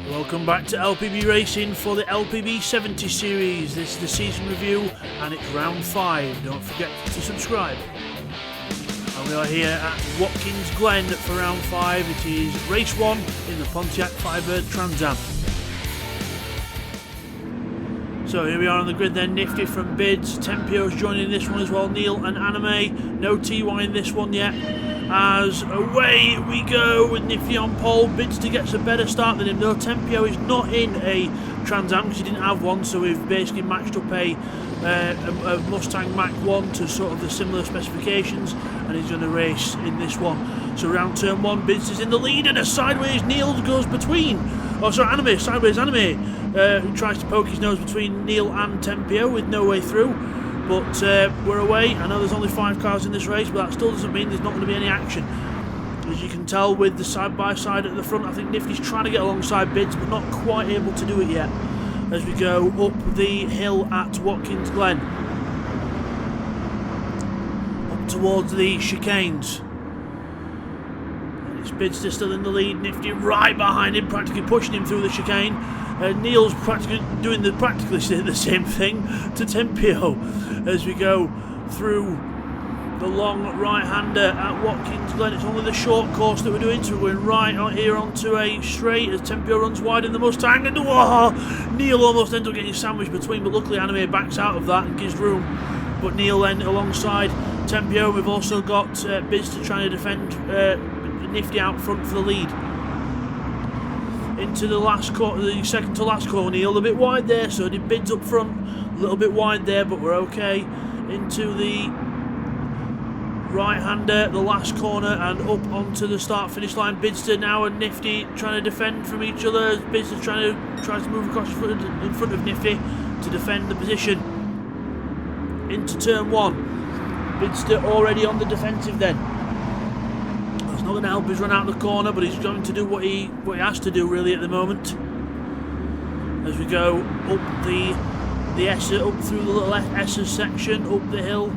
Welcome back to LPB Racing for the LPB 70s series. This is the season review and it's round 5. Don't forget to subscribe. And we are here at Watkins Glen for round 5. It is race 1 in the Pontiac Firebird Trans Am. So here we are on the grid then. Nifty from Bids. Tempio's joining this one as well. Neil and Anime. No TY in this one yet. As away we go with Nifty on pole. Bids to get a better start than him though. Tempio is not in a Trans Am because he didn't have one, so we've basically matched up a Mustang Mach 1 to sort of the similar specifications, and he's going to race in this one. So round turn 1, Bids is in the lead, and a sideways Neil goes between. Oh sorry, Anime, sideways Anime, who tries to poke his nose between Neil and Tempio with no way through. But we're away. I know there's only 5 cars in this race, but that still doesn't mean there's not going to be any action. As you can tell with the side-by-side at the front, I think Nifty's trying to get alongside Bids, but not quite able to do it yet. As we go up the hill at Watkins Glen. Up towards the chicanes. And it's Bids still in the lead. Nifty right behind him, practically pushing him through the chicane. Neil's practically doing the same thing to Tempio as we go through the long right-hander at Watkins Glen. It's only the short course that we're doing, so we're going right out here onto a straight as Tempio runs wide in the Mustang, and Neil almost ends up getting sandwiched between, but luckily Anime backs out of that and gives room. But Neil then alongside Tempio. We've also got Biz to try to defend Nifty out front for the lead. Into the last corner, the second to last corner, Neil a bit wide there, so did Bids up front, a little bit wide there, but we're okay. Into the right-hander, the last corner, and up onto the start-finish line. Bidster now and Nifty trying to defend from each other. Bidster tries to move across in front of Nifty to defend the position. Into turn 1. Bidster already on the defensive then. That's not going to help us run out the corner, but he's going to do what he has to do really at the moment. As we go up the Esser, up through the little Esser section, up the hill.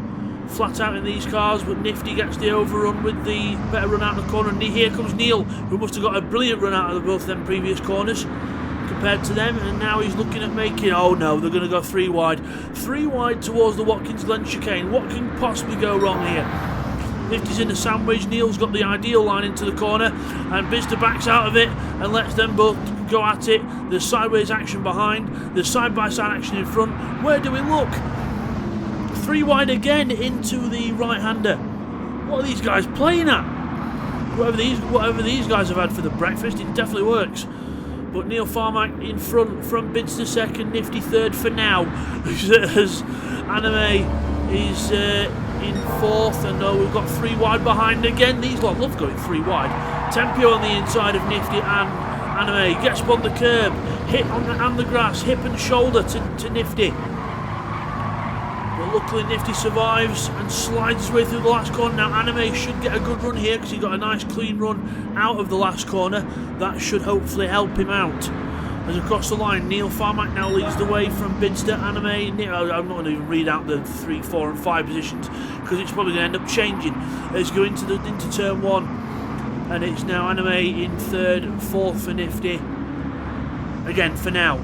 Flat out in these cars, but Nifty gets the overrun with the better run out of the corner, and here comes Neil, who must have got a brilliant run out of both them previous corners compared to them, and now he's looking at making, oh no, they're going to go 3 wide towards the Watkins Glen chicane. What can possibly go wrong here? Nifty's in the sandwich, Neil's got the ideal line into the corner, and Bizter backs out of it and lets them both go at it. There's sideways action behind, there's side-by-side action in front. Where do we look? 3 wide again into the right-hander. What are these guys playing at? Whatever these guys have had for the breakfast, it definitely works. But Neil Farmack in front from Bidster second, Nifty third for now. As Anime is in 4th, and we've got 3 wide behind again. These lot love going 3 wide. Tempio on the inside of Nifty, and Anime gets on the curb, hit on the grass, hip and shoulder to Nifty. Luckily Nifty survives and slides his way through the last corner. Now Anime should get a good run here because he got a nice clean run out of the last corner. That should hopefully help him out. As across the line, Neil Farmack now leads the way from Bidster. Anime, I'm not going to even read out the 3, 4 and 5 positions because it's probably going to end up changing. It's going into turn 1, and it's now Anime in 3rd and 4th for Nifty. Again, for now.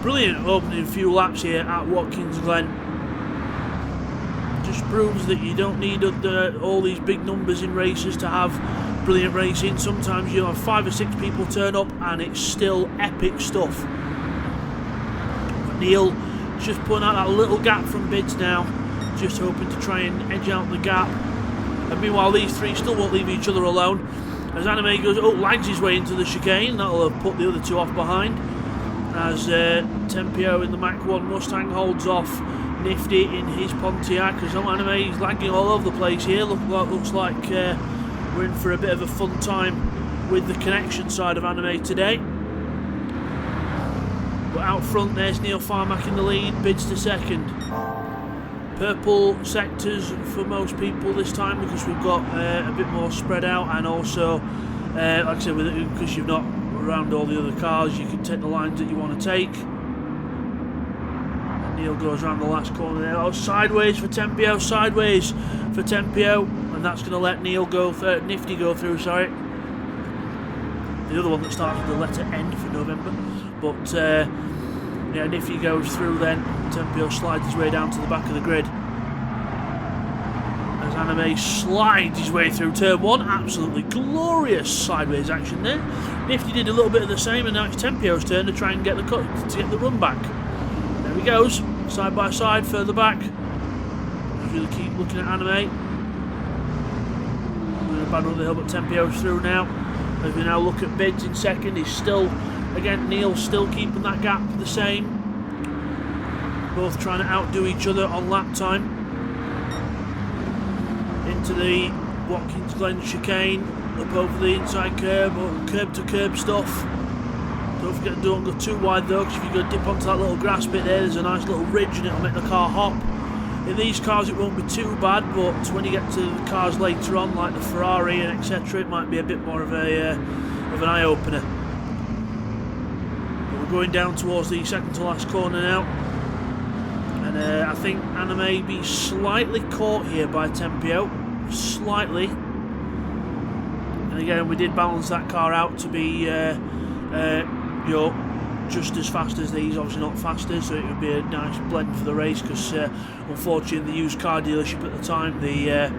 Brilliant opening few laps here at Watkins Glen. Just proves that you don't need all these big numbers in races to have brilliant racing. Sometimes you have 5 or 6 people turn up and it's still epic stuff. But Neil just pulling out that little gap from Bids now, just hoping to try and edge out the gap. And meanwhile these 3 still won't leave each other alone. As Anime goes, lags his way into the chicane, that'll have put the other 2 off behind. As Tempio in the Mach 1 Mustang holds off Nifty in his Pontiac. As Anime is lagging all over the place here. Looks like we're in for a bit of a fun time with the connection side of Anime today. But out front there's Neil Farmack in the lead, Bids to second. Purple sectors for most people this time because we've got a bit more spread out, and also like I said, because you've not around all the other cars, you can take the lines that you want to take. Neil goes around the last corner there. Oh, sideways for Tempio, and that's going to let Nifty go through, sorry. the other one that starts with the letter N for November. But yeah, Nifty goes through then. Tempio slides his way down to the back of the grid. As Anime slides his way through turn 1. Absolutely glorious sideways action there. Nifty did a little bit of the same, and now it's Tempio's turn to try and get the run back. There he goes, side by side, further back. Really keep looking at Anime. Bad on the hill, but Tempio's through now. As we now look at Bids in second, he's still, again, Neil's still keeping that gap the same. Both trying to outdo each other on lap time. Into the Watkins Glen chicane, up over the inside curb, or curb to curb stuff. Don't forget, don't go too wide though, because if you go dip onto that little grass bit there's a nice little ridge and it'll make the car hop. In these cars it won't be too bad, but when you get to the cars later on, like the Ferrari and etc., it might be a bit more of an eye-opener. But we're going down towards the second to last corner now, and I think Anime be slightly caught here by Tempio, slightly. And again, we did balance that car out to be, just as fast as these, obviously not faster, so it would be a nice blend for the race, because unfortunately in the used car dealership at the time the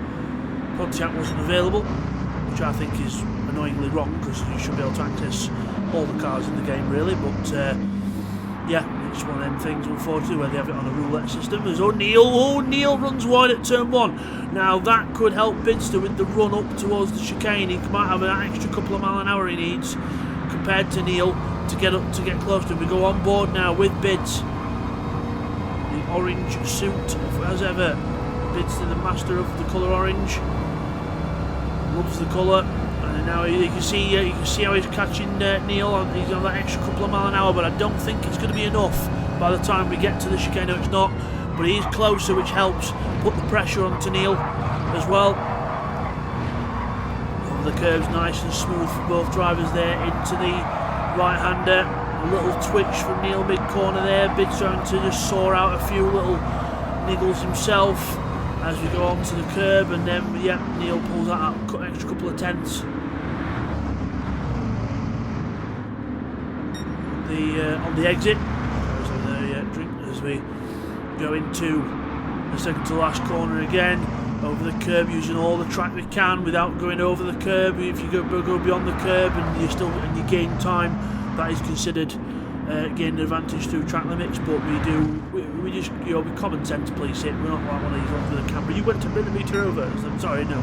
Pontiac wasn't available, which I think is annoyingly wrong, because you should be able to access all the cars in the game really, but yeah, it's one of them things unfortunately where they have it on a roulette system. There's Neil runs wide at turn 1. Now that could help Bidster with the run up towards the chicane. He might have an extra couple of mile an hour he needs compared to Neil to get close to him. We go on board now with Bids, the orange suit as ever. Bids, the master of the colour orange, loves the colour, and now you can see how he's catching Neil. He's on that extra couple of mile an hour, but I don't think it's going to be enough by the time we get to the chicane. No, it's not, but he is closer, which helps put the pressure onto Neil as well. Over the curves, nice and smooth for both drivers there into the right-hander. A little twitch from Neil mid-corner there. Bid's trying to just saw out a few little niggles himself as we go on to the curb, and then yeah, Neil pulls that out, cut an extra couple of tenths. On the exit, as we go into the second to last corner again, over the curb, using all the track we can without going over the curb. If you go beyond the curb and you gain time, that is considered gaining advantage through track limits. But we just we common sense police it. We're not like one of these ones with a camera. You went a millimetre over. I'm sorry, no.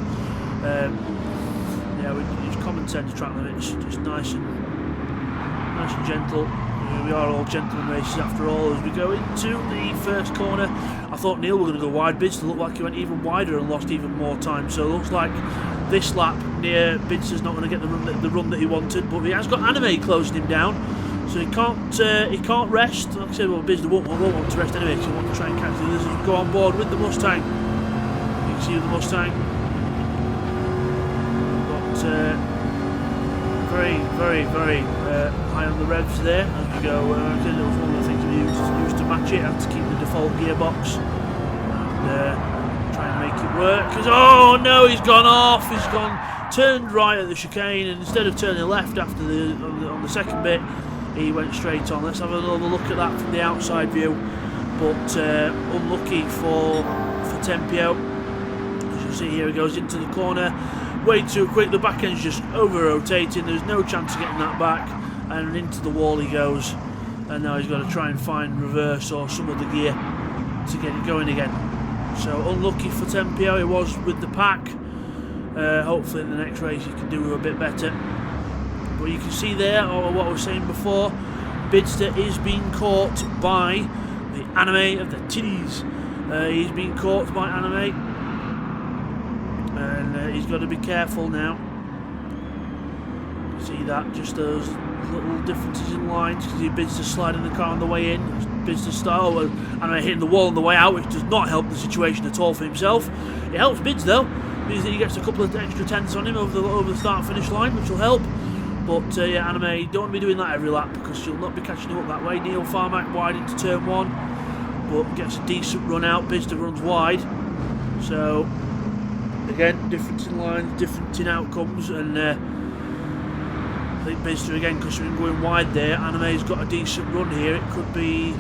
Yeah, we use common sense track limits, just nice and gentle. We are all gentlemen races after all. As we go into the first corner, I thought Neil were going to go wide. Bids looked like he went even wider and lost even more time. So it looks like this lap near Bids is not going to get the run that he wanted. But he has got Anime closing him down, so he can't rest. Like I said, well, Bids won't want to rest anyway, because he wants to try and catch the others. As we go on board with the Mustang, you can see the Mustang got very high on the revs there as we go. It was one of the things we used to match it, had to keep the default gearbox and try and make it work. Because oh no, he's gone off. He's turned right at the chicane, and instead of turning left after on the second bit, he went straight on. Let's have another look at that from the outside view. But unlucky for Tempio. As you see here, he goes into the corner way too quick. The back end's just over rotating. There's no chance of getting that back, and into the wall he goes. And now he's got to try and find reverse or some other gear to get it going again. So unlucky for Tempio. It was with the pack. Hopefully in the next race he can do a bit better. But you can see there, or what I was saying before, Bidster is being caught by the Anime of the titties. He's being caught by Anime, and he's got to be careful now. See that, just those little differences in lines, because he Bidster sliding the car on the way in, Bidster style, and hitting the wall on the way out, which does not help the situation at all for himself. It helps Bids though, means that he gets a couple of extra tenths on him over the start finish line, which will help. But yeah, Anime, don't want to be doing that every lap, because you'll not be catching him up that way. Neil Farmack wide into turn 1, but gets a decent run out. Bidster runs wide, so again, difference in lines, difference in outcomes, and think Bizster again, because we're going wide there. Anime's got a decent run here. It could be...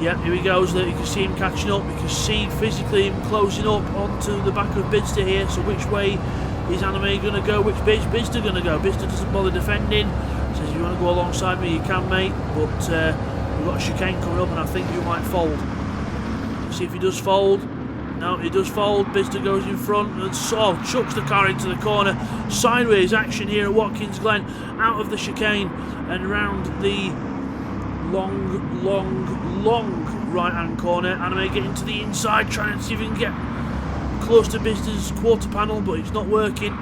Yeah, here he goes. You can see him catching up. You can see physically him closing up onto the back of Bizster here. So which way is Anime going to go? Which Bizster going to go? Bizster doesn't bother defending. Says if you want to go alongside me, you can, mate. But we've got a chicane coming up, and I think you might fold. See if he does fold. No, he does fold. Bizster goes in front and chucks the car into the corner. Sideways action here at Watkins Glen, out of the chicane and round the long right-hand corner. Anime getting to the inside, trying to see if he can get close to Bizster's quarter panel, but it's not working.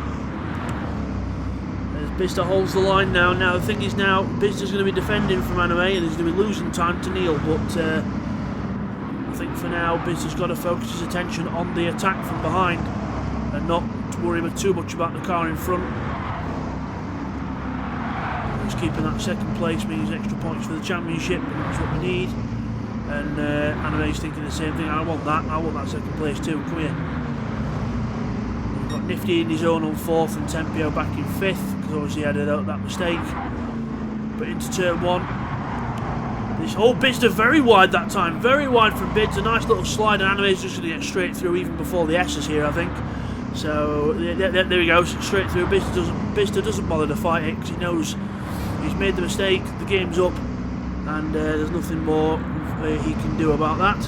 As Bizster holds the line now. Now the thing is, now Bizster's going to be defending from Anime, and he's going to be losing time to Neil, but I think for now Bizster's got to focus his attention on the attack from behind and not to worry too much about the car in front. Just keeping that second place means extra points for the championship, and that's what we need. And Anime's thinking the same thing. I want that second place too. Come here. We've got Nifty in his own on 4th and Tempio back in 5th, because obviously he had that mistake. But into turn 1. This whole Bizster very wide that time, very wide from Bids, a nice little slide, and Anime's just going to get straight through even before the S's here, I think. So there he goes, straight through. Bizster doesn't bother to fight it because he knows he's made the mistake, the game's up, and there's nothing more he can do about that,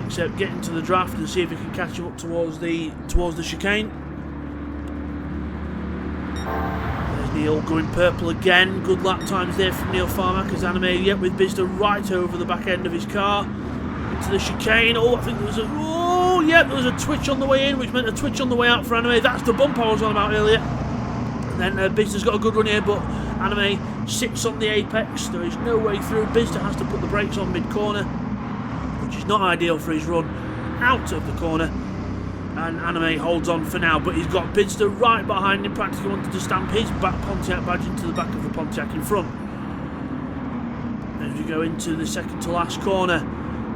except get into the draft and see if he can catch him up towards the chicane. Neil going purple again. Good lap times there from Neil Farmer, because Anime, yet with Bizster right over the back end of his car into the chicane. Oh, I think there was there was a twitch on the way in, which meant a twitch on the way out for Anime. That's the bump I was on about earlier. And then Bizster's got a good run here, but Anime sits on the apex. There is no way through. Bizster has to put the brakes on mid-corner, which is not ideal for his run out of the corner. And Anime holds on for now, but he's got Bizster right behind him, practically wanted to stamp his back Pontiac badge into the back of the Pontiac in front. As we go into the second to last corner,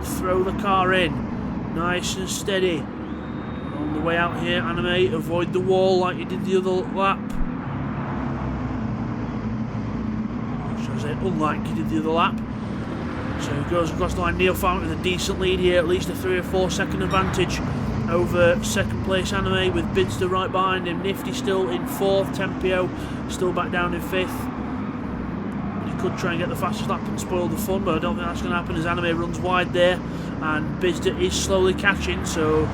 throw the car in, nice and steady. On the way out here, Anime, avoid the wall like he did the other lap. Should I say, unlike he did the other lap. So he goes across the line. Neil Farmer with a decent lead here, at least a 3 or 4 second advantage over second place Anime, with Bizster right behind him. Nifty still in 4th, Tempio still back down in 5th. He could try and get the fastest lap and spoil the fun, but I don't think that's going to happen as Anime runs wide there, and Bizster is slowly catching. So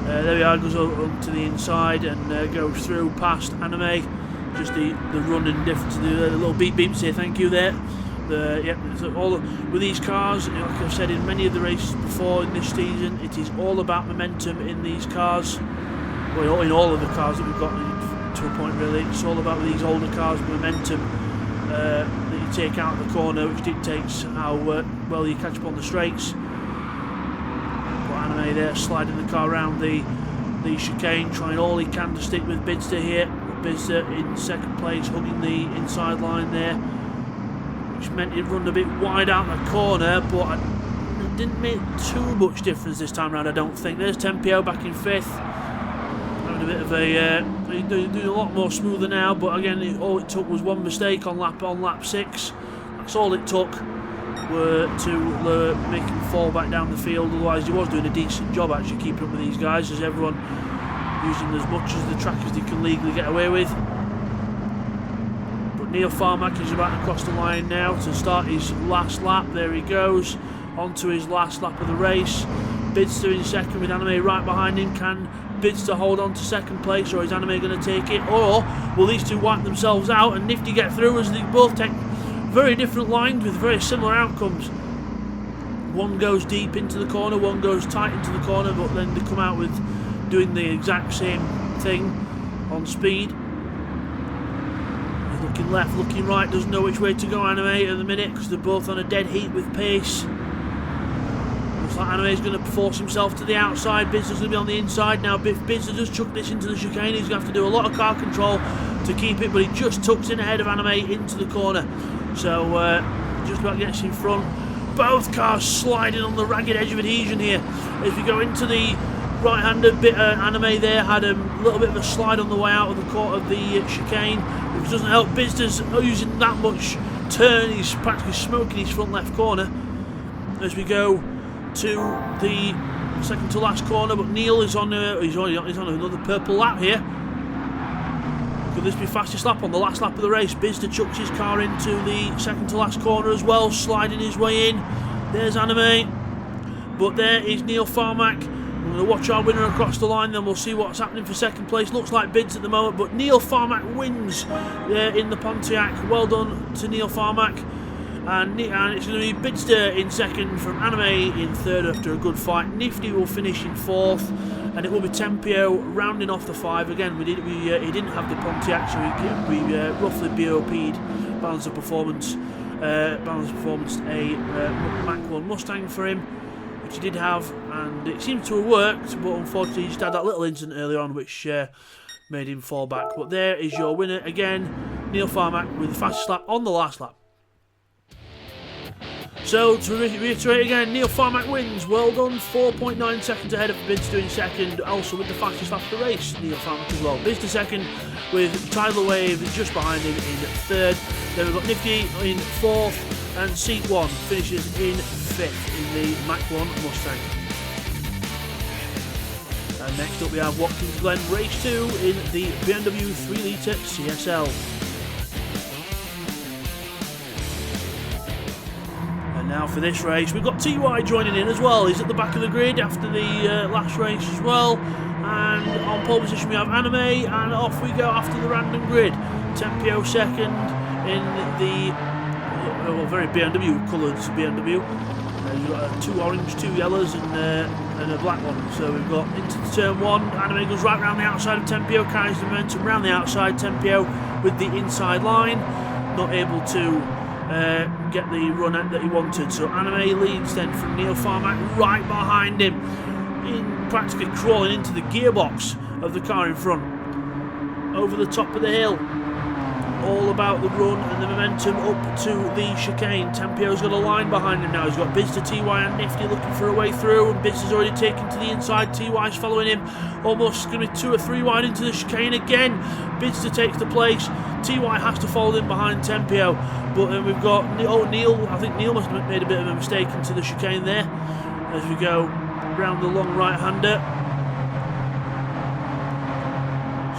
there we are, goes up to the inside and goes through past Anime. Just the running difference, the little beep beeps here, thank you there. With these cars, like I've said in many of the races before in this season, it is all about momentum in these cars. Well, in all of the cars that we've got to a point, really. It's all about these older cars, momentum that you take out of the corner, which dictates how well you catch up on the straights. But Anime there sliding the car around the chicane, trying all he can to stick with Bizster here. Bizster in second place, hugging the inside line there, which meant he'd run a bit wide out the corner, but it didn't make too much difference this time round, I don't think. There's Tempio back in 5th. Having a bit of a... doing a lot more smoother now, but again, all it took was one mistake on lap 6. That's all it took to make him fall back down the field. Otherwise, he was doing a decent job actually keeping up with these guys, as everyone using as much as the track as they can legally get away with. Neil Farmack is about to cross the line now to start his last lap. There he goes, onto his last lap of the race. Bizster in second with Anime right behind him. Can Bizster hold on to second place, or is Anime going to take it? Or will these two wipe themselves out and Nifty get through, as they both take very different lines with very similar outcomes? One goes deep into the corner, one goes tight into the corner, but then they come out with doing the exact same thing on speed. Looking left, looking right, doesn't know which way to go, Anime, at the minute, because they're both on a dead heat with pace. Looks like Anime's going to force himself to the outside. Bizster's going to be on the inside now. If Bizster does chuck this into the chicane, he's going to have to do a lot of car control to keep it, but he just tucks in ahead of Anime into the corner. So, just about gets in front. Both cars sliding on the ragged edge of adhesion here as we go into the right-hander. Anime there had a little bit of a slide on the way out of the chicane, which doesn't help. Bizder's using that much turn. He's practically smoking his front left corner as we go to the second to last corner. But Neil is on another purple lap here. Could this be fastest lap on the last lap of the race? Bizder chucks his car into the second to last corner as well, sliding his way in. There's Anime, but there is Neil Farmack. We're going to watch our winner across the line, then we'll see what's happening for second place. Looks like Bids at the moment, but Neil Farmack wins in the Pontiac. Well done to Neil Farmack. And it's going to be Bidster in second, from Anime in third after a good fight. Nifty will finish in fourth, and it will be Tempio rounding off the five. Again, he didn't have the Pontiac, so we roughly BOP'd balance of performance a Mach 1 Mustang for him, which he did have, and it seemed to have worked, but unfortunately he just had that little incident early on which made him fall back. But there is your winner again, Neil Farmack, with the fastest lap on the last lap. So, to reiterate again, Neil Farmack wins. Well done. 4.9 seconds ahead of Bidster in second. Also with the fastest lap of the race, Neil Farmack as well. Bidster second, with Tyler Wave just behind him in third. Then we've got Nifty in fourth, and Seat 1 finishes in fifth in the Mach 1 Mustang. And next up we have Watkins Glen Race 2 in the BMW 3-litre CSL. Now for this race, we've got TY joining in as well. He's at the back of the grid after the last race as well. And on pole position we have Anime, and off we go after the random grid. Tempio second in the very BMW coloured BMW. You've got 2 orange, 2 yellows, and a black one. So we've got into the turn 1. Anime goes right round the outside of Tempio, carries the momentum round the outside. Tempio with the inside line, not able to get the run out that he wanted. So Anime leads then from Neil Farmack right behind him, practically crawling into the gearbox of the car in front, over the top of the hill. All about the run and the momentum up to the chicane. Tempio's got a line behind him now. He's got Bidster, TY and Nifty looking for a way through, and Bidster's already taken to the inside. TY's following him, almost going to be 2 or 3 wide into the chicane again. Bidster takes the place. TY has to follow in behind Tempio, but then we've got Neil. I think Neil must have made a bit of a mistake into the chicane there as we go round the long right-hander.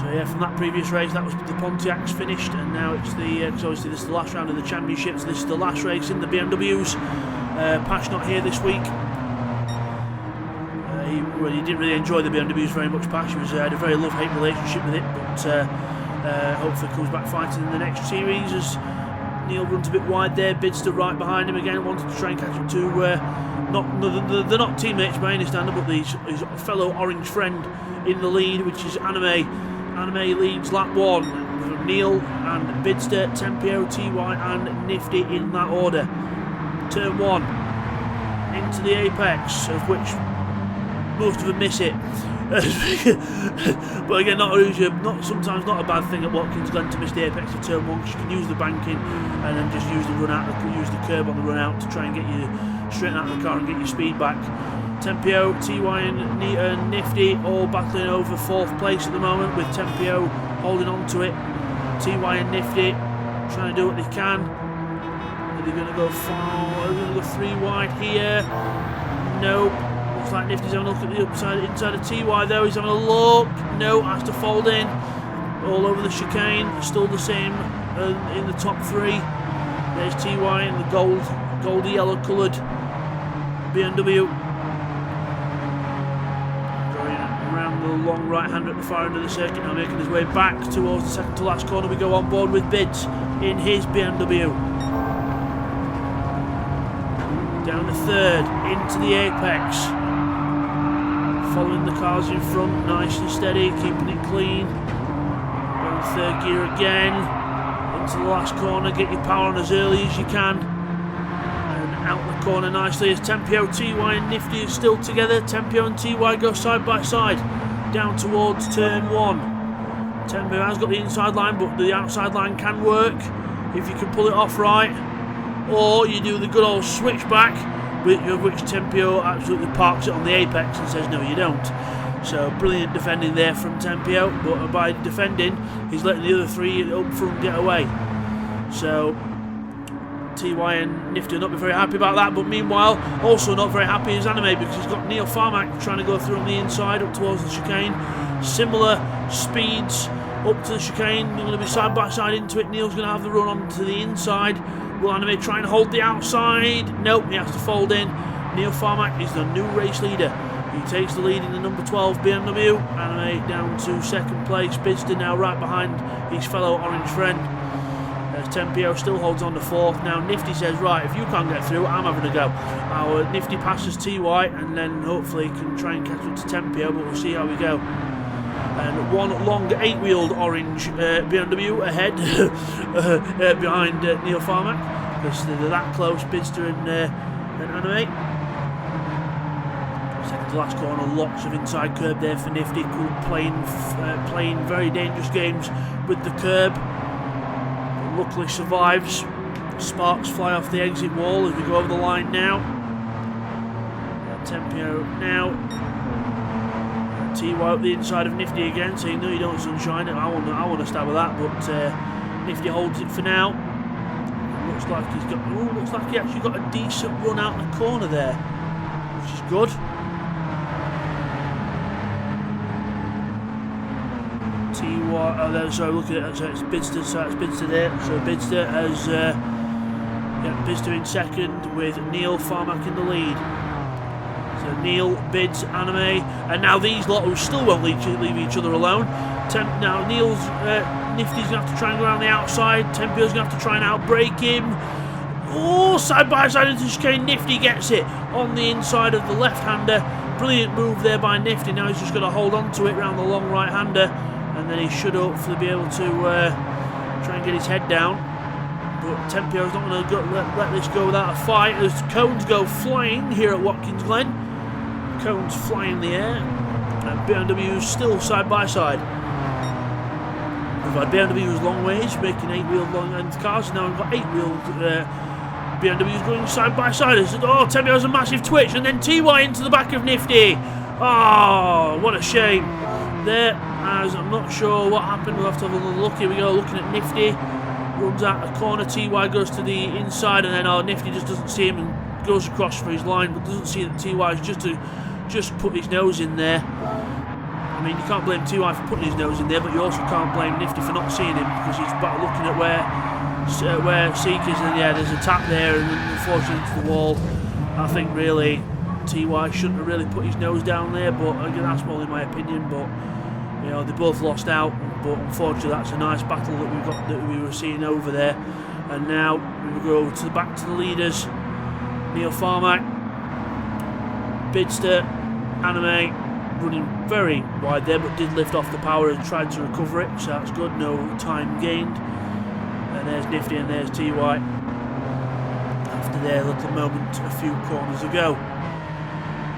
So yeah, from that previous race, that was the Pontiac's finished, and now it's because obviously this is the last round of the championships. This is the last race in the BMWs. Patch not here this week. He didn't really enjoy the BMWs very much. Patch had a very love-hate relationship with it, but hopefully comes back fighting in the next series as Neil runs a bit wide there. Bidster right behind him again, wanted to try and catch him to they're not teammates by any standard, but his fellow orange friend in the lead, which is Anime. Anime leads lap 1 from Neil and Bidster, Tempio, TY and Nifty in that order. Turn 1 into the apex, of which most of them miss it. But again, sometimes not a bad thing at Watkins Glen to miss the apex of turn 1, because you can use the banking and then just use the run out, use the curb on the run out to try and get you straighten out the car and get your speed back. Tempio, TY and Nifty all battling over 4th place at the moment, with Tempio holding on to it. TY and Nifty trying to do what they can. Are they going to go far? Are they going to go 3 wide here? Nope. Looks like Nifty's having a look at the inside of TY though. He's having a look. No, has to fold in. All over the chicane. Still the same in the top 3. There's TY in the goldy yellow coloured BMW. Around the long right hander at the far end of the circuit, now making his way back towards the second to last corner. We go on board with Bids in his BMW. Down the 3rd, into the apex. Following the cars in front, nice and steady, keeping it clean. Down 3rd gear again, into the last corner, get your power on as early as you can. Out the corner nicely as Tempio, TY and Nifty are still together. Tempio and TY go side by side down towards turn 1. Tempio has got the inside line, but the outside line can work if you can pull it off right, or you do the good old switchback, which Tempio absolutely parks it on the apex and says no you don't. So brilliant defending there from Tempio, but by defending, he's letting the other three up front get away. So TY and Nifty will not be very happy about that, but meanwhile, also not very happy is Anime, because he's got Neil Farmack trying to go through on the inside up towards the chicane. Similar speeds up to the chicane. They're going to be side by side into it. Neil's going to have the run on to the inside. Will Anime try and hold the outside? Nope, he has to fold in. Neil Farmack is the new race leader. He takes the lead in the number 12 BMW. Anime down to second place. Bidster now right behind his fellow orange friend. Tempio still holds on to fourth. Now Nifty says, right, if you can't get through, I'm having a go. Our Nifty passes TY and then hopefully can try and catch up to Tempio, but we'll see how we go. And one long 8-wheeled orange BMW ahead behind Neil Farmack, because they're that close, Bidster and Anime. Second to last corner, lots of inside curb there for Nifty, playing very dangerous games with the curb. Luckily survives. Sparks fly off the exit wall as we go over the line now. Tempio now. TY up the inside of Nifty again, saying no, you don't, sunshine. I want to stab at that, but Nifty holds it for now. Looks like he's got. Oh, looks like he actually got a decent run out the corner there, which is good. So look at it, so it's Bidster, there. So Bidster has Bidster in second with Neil Farmack in the lead. So Neil, Bids, Anime, and now these lot who still won't leave each other alone. Now Neil's Nifty's going to have to try and go around the outside. Tempio's going to have to try and outbrake him. Oh, side by side into the chicane. Nifty gets it on the inside of the left-hander. Brilliant move there by Nifty. Now he's just got to hold on to it around the long right-hander. And then he should hopefully be able to try and get his head down. But Tempio's not going to let this go without a fight, as cones go flying here at Watkins Glen. Cones fly in the air, and BMW's still side by side. We've had BMW's long ways, making 8-wheeled long end cars, and now we've got 8-wheeled BMW's going side by side. Oh, Tempio has a massive twitch, and then TY into the back of Nifty. Oh, what a shame. There, as I'm not sure what happened, we'll have to have another look. Here we go, looking at Nifty, runs out the corner, TY goes to the inside, and then Nifty just doesn't see him and goes across for his line, but doesn't see that TY's just put his nose in there. I mean, you can't blame TY for putting his nose in there, but you also can't blame Nifty for not seeing him, because he's back looking at where Seek is, and yeah, there's a tap there, and unfortunately into the wall. I think really TY shouldn't have really put his nose down there, but again, that's only my opinion. But you know, they both lost out, but unfortunately that's a nice battle that we were seeing over there. And now we go back to the leaders. Neil Farmack, Bidster, Anime running very wide there, but did lift off the power and tried to recover it, so that's good, no time gained. And there's Nifty and there's TY after their little moment a few corners ago.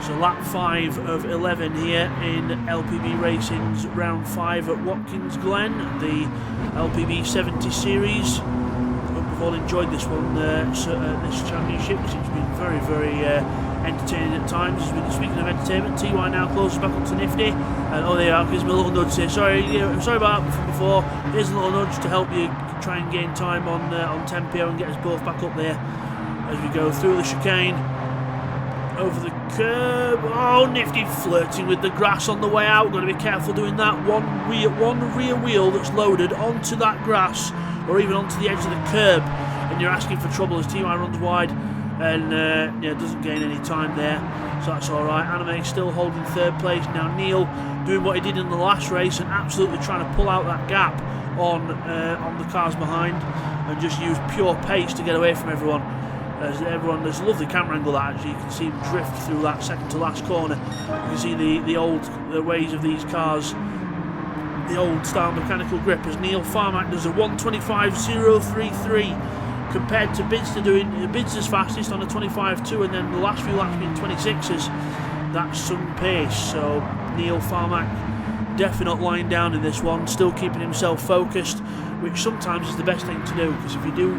So lap 5 of 11 here in LPB Racing's round 5 at Watkins Glen, the LPB 70s series. Hope you've all enjoyed this one, this championship, because it's been very, very entertaining at times. Speaking of entertainment, TY now closes back up to Nifty, and oh, there you are, gives me a little nudge here. Sorry about that from before. Here's a little nudge to help you try and gain time on Tempio and get us both back up there as we go through the chicane. Over the curb. Oh, Nifty flirting with the grass on the way out. Got to be careful doing that. One rear wheel that's loaded onto that grass, or even onto the edge of the curb, and you're asking for trouble as TY runs wide and doesn't gain any time there. So that's all right. Anime still holding third place. Now Neil doing what he did in the last race and absolutely trying to pull out that gap on the cars behind and just use pure pace to get away from everyone. There's a lovely camera angle that actually you can see him drift through that second to last corner. You can see the ways of these cars, the old style mechanical grip, as Neil Farmack does a 1:25.033 compared to Bidster doing Bidster's fastest on a 25.2, and then the last few laps being 26s. That's some pace. So Neil Farmack definite line down in this one, still keeping himself focused, which sometimes is the best thing to do, because if you do,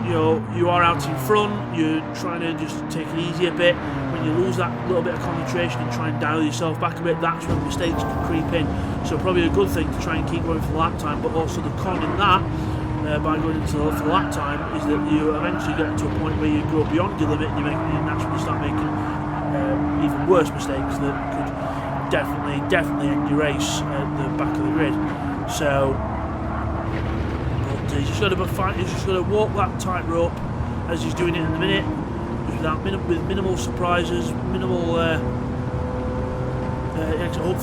you are out in front, you're trying to just take it easy a bit. When you lose that little bit of concentration and try and dial yourself back a bit, that's when mistakes can creep in. So probably a good thing to try and keep going for the lap time, but also the con in that, by going into the lap time, is that you eventually get to a point where you go beyond your limit and you naturally start making even worse mistakes that could definitely end your race at the back of the grid. So he's just got to walk that tightrope as he's doing it in the minute, with minimal surprises, minimal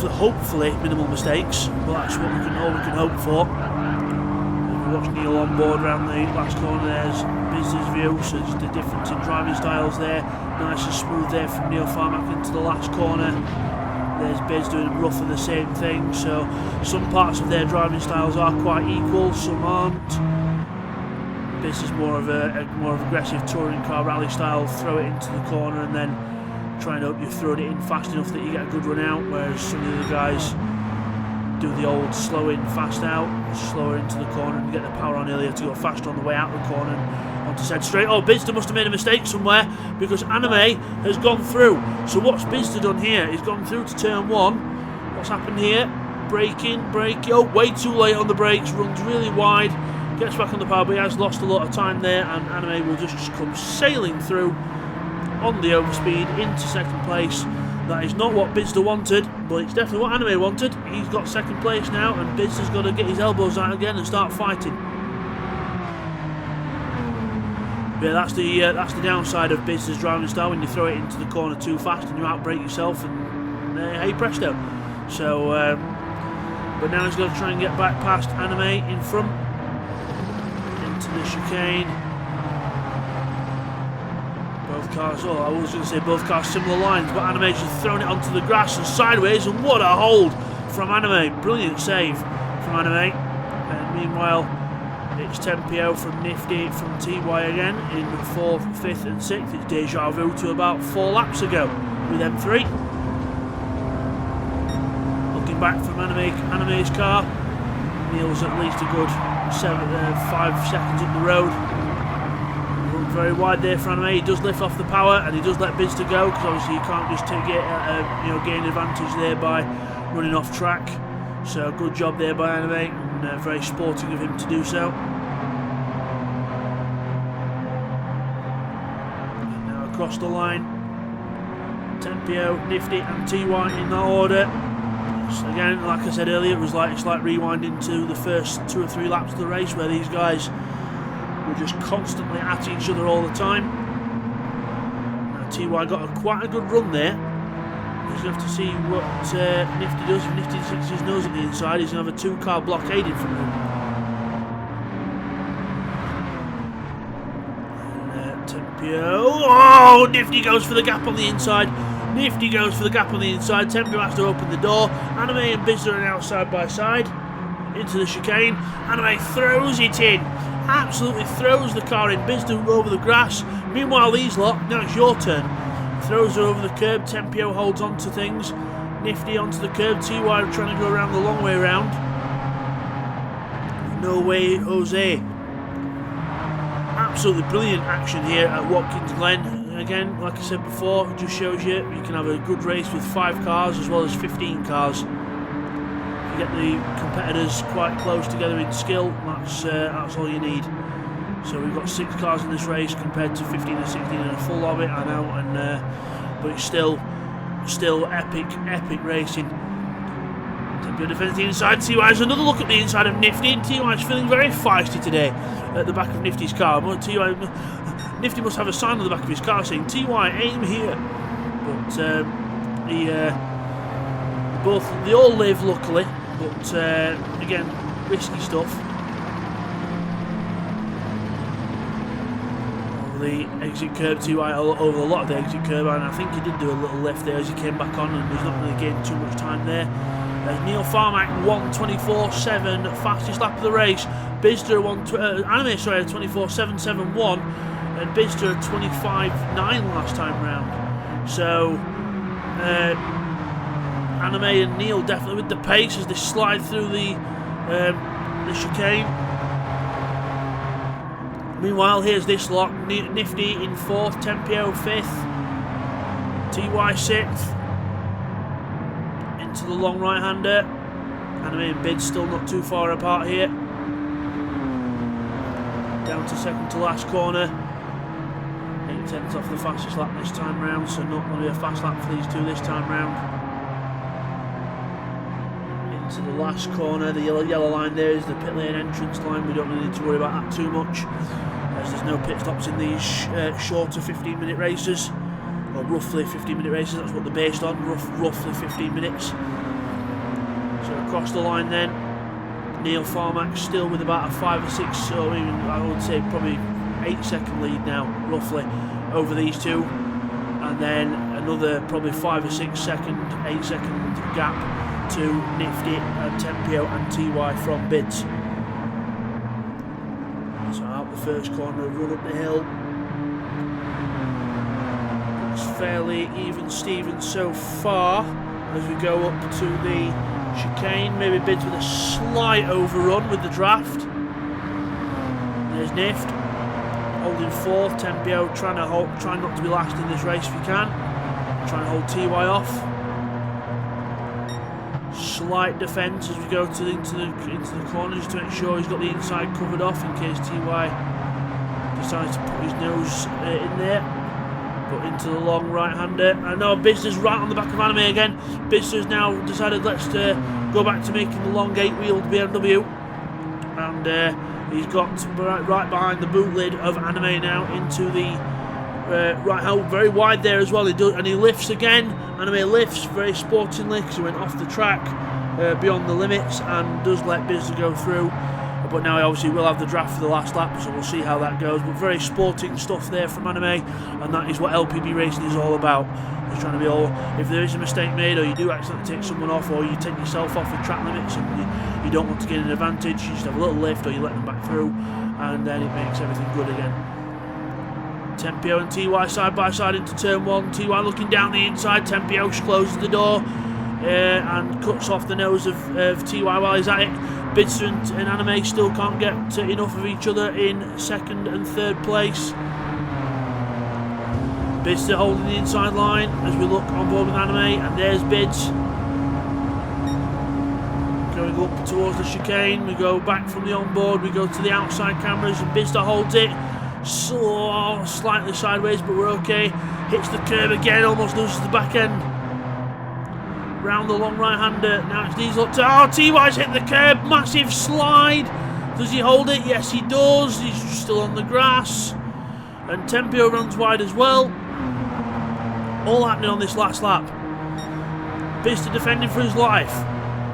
hopefully minimal mistakes. Well, that's what all we can hope for. We watch Neil on board around the last corner. There's business view, so just the difference in driving styles there. Nice and smooth there from Neil Farmack into the last corner. There's Biz doing roughly the same thing. So some parts of their driving styles are quite equal, some aren't. Biz is more of aggressive touring car rally style. Throw it into the corner and then try and hope you've thrown it in fast enough that you get a good run out. Whereas some of the other guys do the old slow in, fast out, slower into the corner and get the power on earlier to go faster on the way out the corner and onto said straight. Oh, Bizster must have made a mistake somewhere because Anime has gone through. So what's Bizster done here? He's gone through to turn 1. What's happened here? Braking. Oh, way too late on the brakes. Runs really wide. Gets back on the power, but he has lost a lot of time there, and Anime will just come sailing through on the overspeed into second place. That is not what Bizster wanted, but it's definitely what Anime wanted. He's got second place now, and Bizster's got to get his elbows out again and start fighting. Yeah, that's the downside of Bizster's driving style, when you throw it into the corner too fast and you outbrake yourself, and hey presto. So, but now he's got to try and get back past Anime in front into the chicane. Both cars, I was going to say both cars similar lines, but Anime's just thrown it onto the grass and sideways, and what a hold from Anime. Brilliant save from Anime. And meanwhile, it's Tempio from Nifty from TY again in 4th, 5th and 6th. It's deja vu to about 4 laps ago with them 3. Looking back from Anime's car, Neil's at least a good 5 seconds up the road. Very wide there for Anime. He does lift off the power and he does let Bizster go, because obviously you can't just gain advantage there by running off track. So good job there by Anime, and very sporting of him to do so. And now across the line, Tempio, Nifty and TY in that order. So again, like I said earlier, it's like rewinding to the first 2 or 3 laps of the race, where these guys were just constantly at each other all the time. Now TY got quite a good run there. He's going to have to see what Nifty does. If Nifty sticks his nose at the inside, he's going to have a 2-car blockade in front of him. And Tempio. Oh, Nifty goes for the gap on the inside. Tempio has to open the door. Anime and Bizster are now side by side into the chicane. Anime throws it in. Absolutely throws the car in. Bizster over the grass. Meanwhile, these lot, now it's your turn. Throws her over the curb. Tempio holds on to things. Nifty onto the curb. TY trying to go around the long way round. No way, Jose. Absolutely brilliant action here at Watkins Glen. Again, like I said before, it just shows you can have a good race with 5 cars as well as 15 cars. You get the competitors quite close together in skill, that's all you need. So we've got 6 cars in this race compared to 15 and 16 in a full lobby, I know, and but it's still epic racing. Tempio defends the inside. TY has another look at the inside of Nifty, and TY is feeling very feisty today at the back of Nifty's car. Nifty must have a sign on the back of his car saying TY aim here, but they all live luckily, but again, risky stuff. Over the exit curb, TY over a lot of the exit curb, and I think he did do a little lift there as he came back on, and he's not really gained too much time there. Neil Farmack 1:24.7, fastest lap of the race. Bizster Anime 24.771, and Bizster 25.9 last time round. So Anime and Neil definitely with the pace as they slide through the chicane. Meanwhile, here's this lot: Nifty in 4th, Tempio 5th, TY 6th. Into the long right-hander. Anime and Bid still not too far apart here. Down to second to last corner. 8/10 off the fastest lap this time round, so not going to be a fast lap for these two this time round. Into the last corner, the yellow line there is the pit lane entrance line. We don't really need to worry about that too much, as there's no pit stops in these shorter 15-minute races, or roughly 15-minute races. That's what they're based on, roughly 15 minutes. So across the line then, Neil Farmack still with about a 5 or 6, or even I would say probably 8-second lead now, roughly, over these two, and then another probably 5 or 6 second, 8-second gap to Nifty and Tempio and TY from Bids. So out the first corner, run up the hill. It's fairly even Steven so far as we go up to the chicane. Maybe Bids with a slight overrun with the draft. There's Nift holding 4th. Tempio trying not to be last in this race if you can. Trying to hold TY off. Slight defence as we go into the corner, just to make sure he's got the inside covered off in case TY decides to put his nose in there. But into the long right-hander. I know Bizder's right on the back of Anime again. Bizder's now decided let's go back to making the long 8-wheeled BMW. And he's got right behind the boot lid of Anime now into the right hold, very wide there as well. And he lifts again. Anime lifts very sportingly because he went off the track beyond the limits and does let Bizder go through. But now he obviously will have the draft for the last lap, so we'll see how that goes. But very sporting stuff there from Anime, and that is what LPB racing is all about. It's trying to be all, if there is a mistake made, or you do accidentally take someone off, or you take yourself off with track limits and you don't want to gain an advantage, you just have a little lift or you let them back through, and then it makes everything good again. Tempio and TY side by side into turn 1. TY looking down the inside. Tempio closes the door and cuts off the nose of TY while he's at it. Bidster and Anime still can't get enough of each other in 2nd and 3rd place. Bidster holding the inside line as we look on board with Anime, and there's Bids going up towards the chicane. We go back from the onboard, we go to the outside cameras, and Bidster holds it. So slightly sideways, but we're okay. Hits the curb again, almost loses the back end. Round the long right-hander, now it's Diesel. Oh, TY's hit the curb, massive slide. Does he hold it? Yes, he does. He's still on the grass. And Tempio runs wide as well. All happening on this last lap. Bizder defending for his life.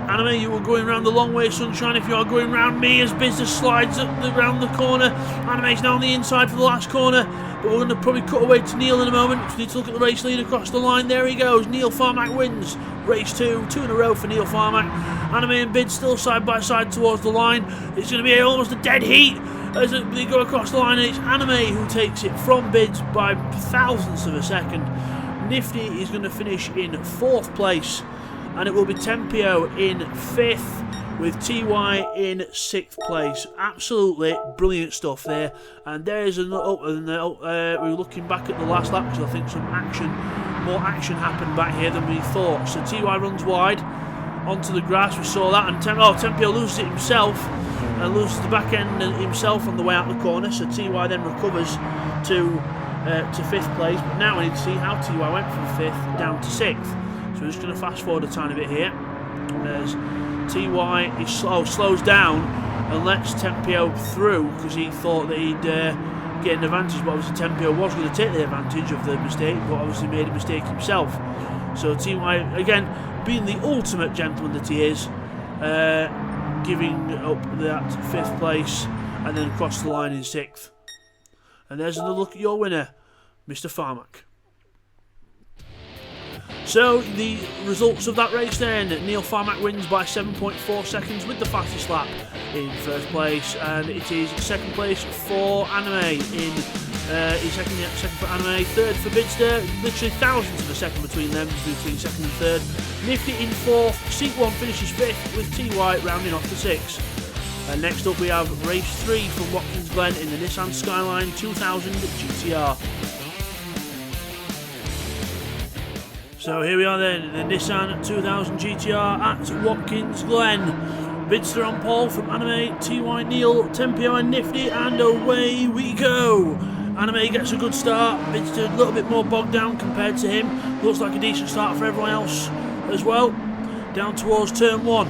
Anime, you were going round the long way, sunshine, if you are going round me as Bizder slides round the corner. Anime's now on the inside for the last corner, but we're going to probably cut away to Neil in a moment. We need to look at the race lead across the line. There he goes. Neil Farmack wins race 2 in a row for Neil Farmack. Anime and Bid still side by side towards the line. It's going to be almost a dead heat as they go across the line, and it's Anime who takes it from Bids by thousandths of a second. Nifty is going to finish in 4th place, and it will be Tempio in 5th with TY in 6th place. Absolutely brilliant stuff there. And there's we're looking back at the last lap because I think more action happened back here than we thought. So TY runs wide onto the grass. We saw that, and Tempio loses it himself and loses the back end himself on the way out the corner. So TY then recovers to 5th place. But now we need to see how TY went from 5th down to 6th. So we're just going to fast forward a tiny bit here. As TY slows down and lets Tempio through because he thought that he'd get an advantage, but obviously Tempio was going to take the advantage of the mistake, but obviously made a mistake himself. So TY, again, being the ultimate gentleman that he is, giving up that 5th place and then across the line in 6th. And there's another look at your winner, Mr. Farmack. So the results of that race then, Neil Farmack wins by 7.4 seconds with the fastest lap in 1st place, and it is 2nd place for Anime in second for Anime, 3rd for Bidster, literally thousandths of a second between them, between 2nd and 3rd. Nifty in 4th, Seat 1 finishes 5th with TY rounding off the 6th. And next up we have race 3 from Watkins Glen in the Nissan Skyline 2000 GTR. So here we are then, the Nissan 2000 GTR at Watkins Glen. Bidster on pole from Anime, TY Neil, Tempio and Nifty, and away we go. Anime gets a good start, Bidster a little bit more bogged down compared to him. Looks like a decent start for everyone else as well. Down towards turn 1.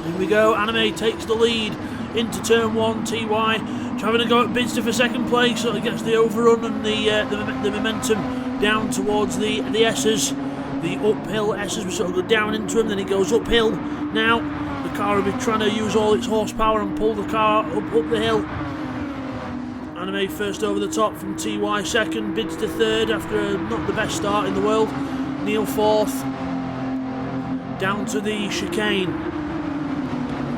Here we go, Anime takes the lead into turn 1, TY having a go at Bidster for second place, so he gets the overrun and the momentum down towards the S's, the uphill S's. We sort of go down into him, then it goes uphill. Now the car will be trying to use all its horsepower and pull the car up the hill. Anime first over the top from TY second, Bidster third after not the best start in the world. Neil fourth. Down to the chicane.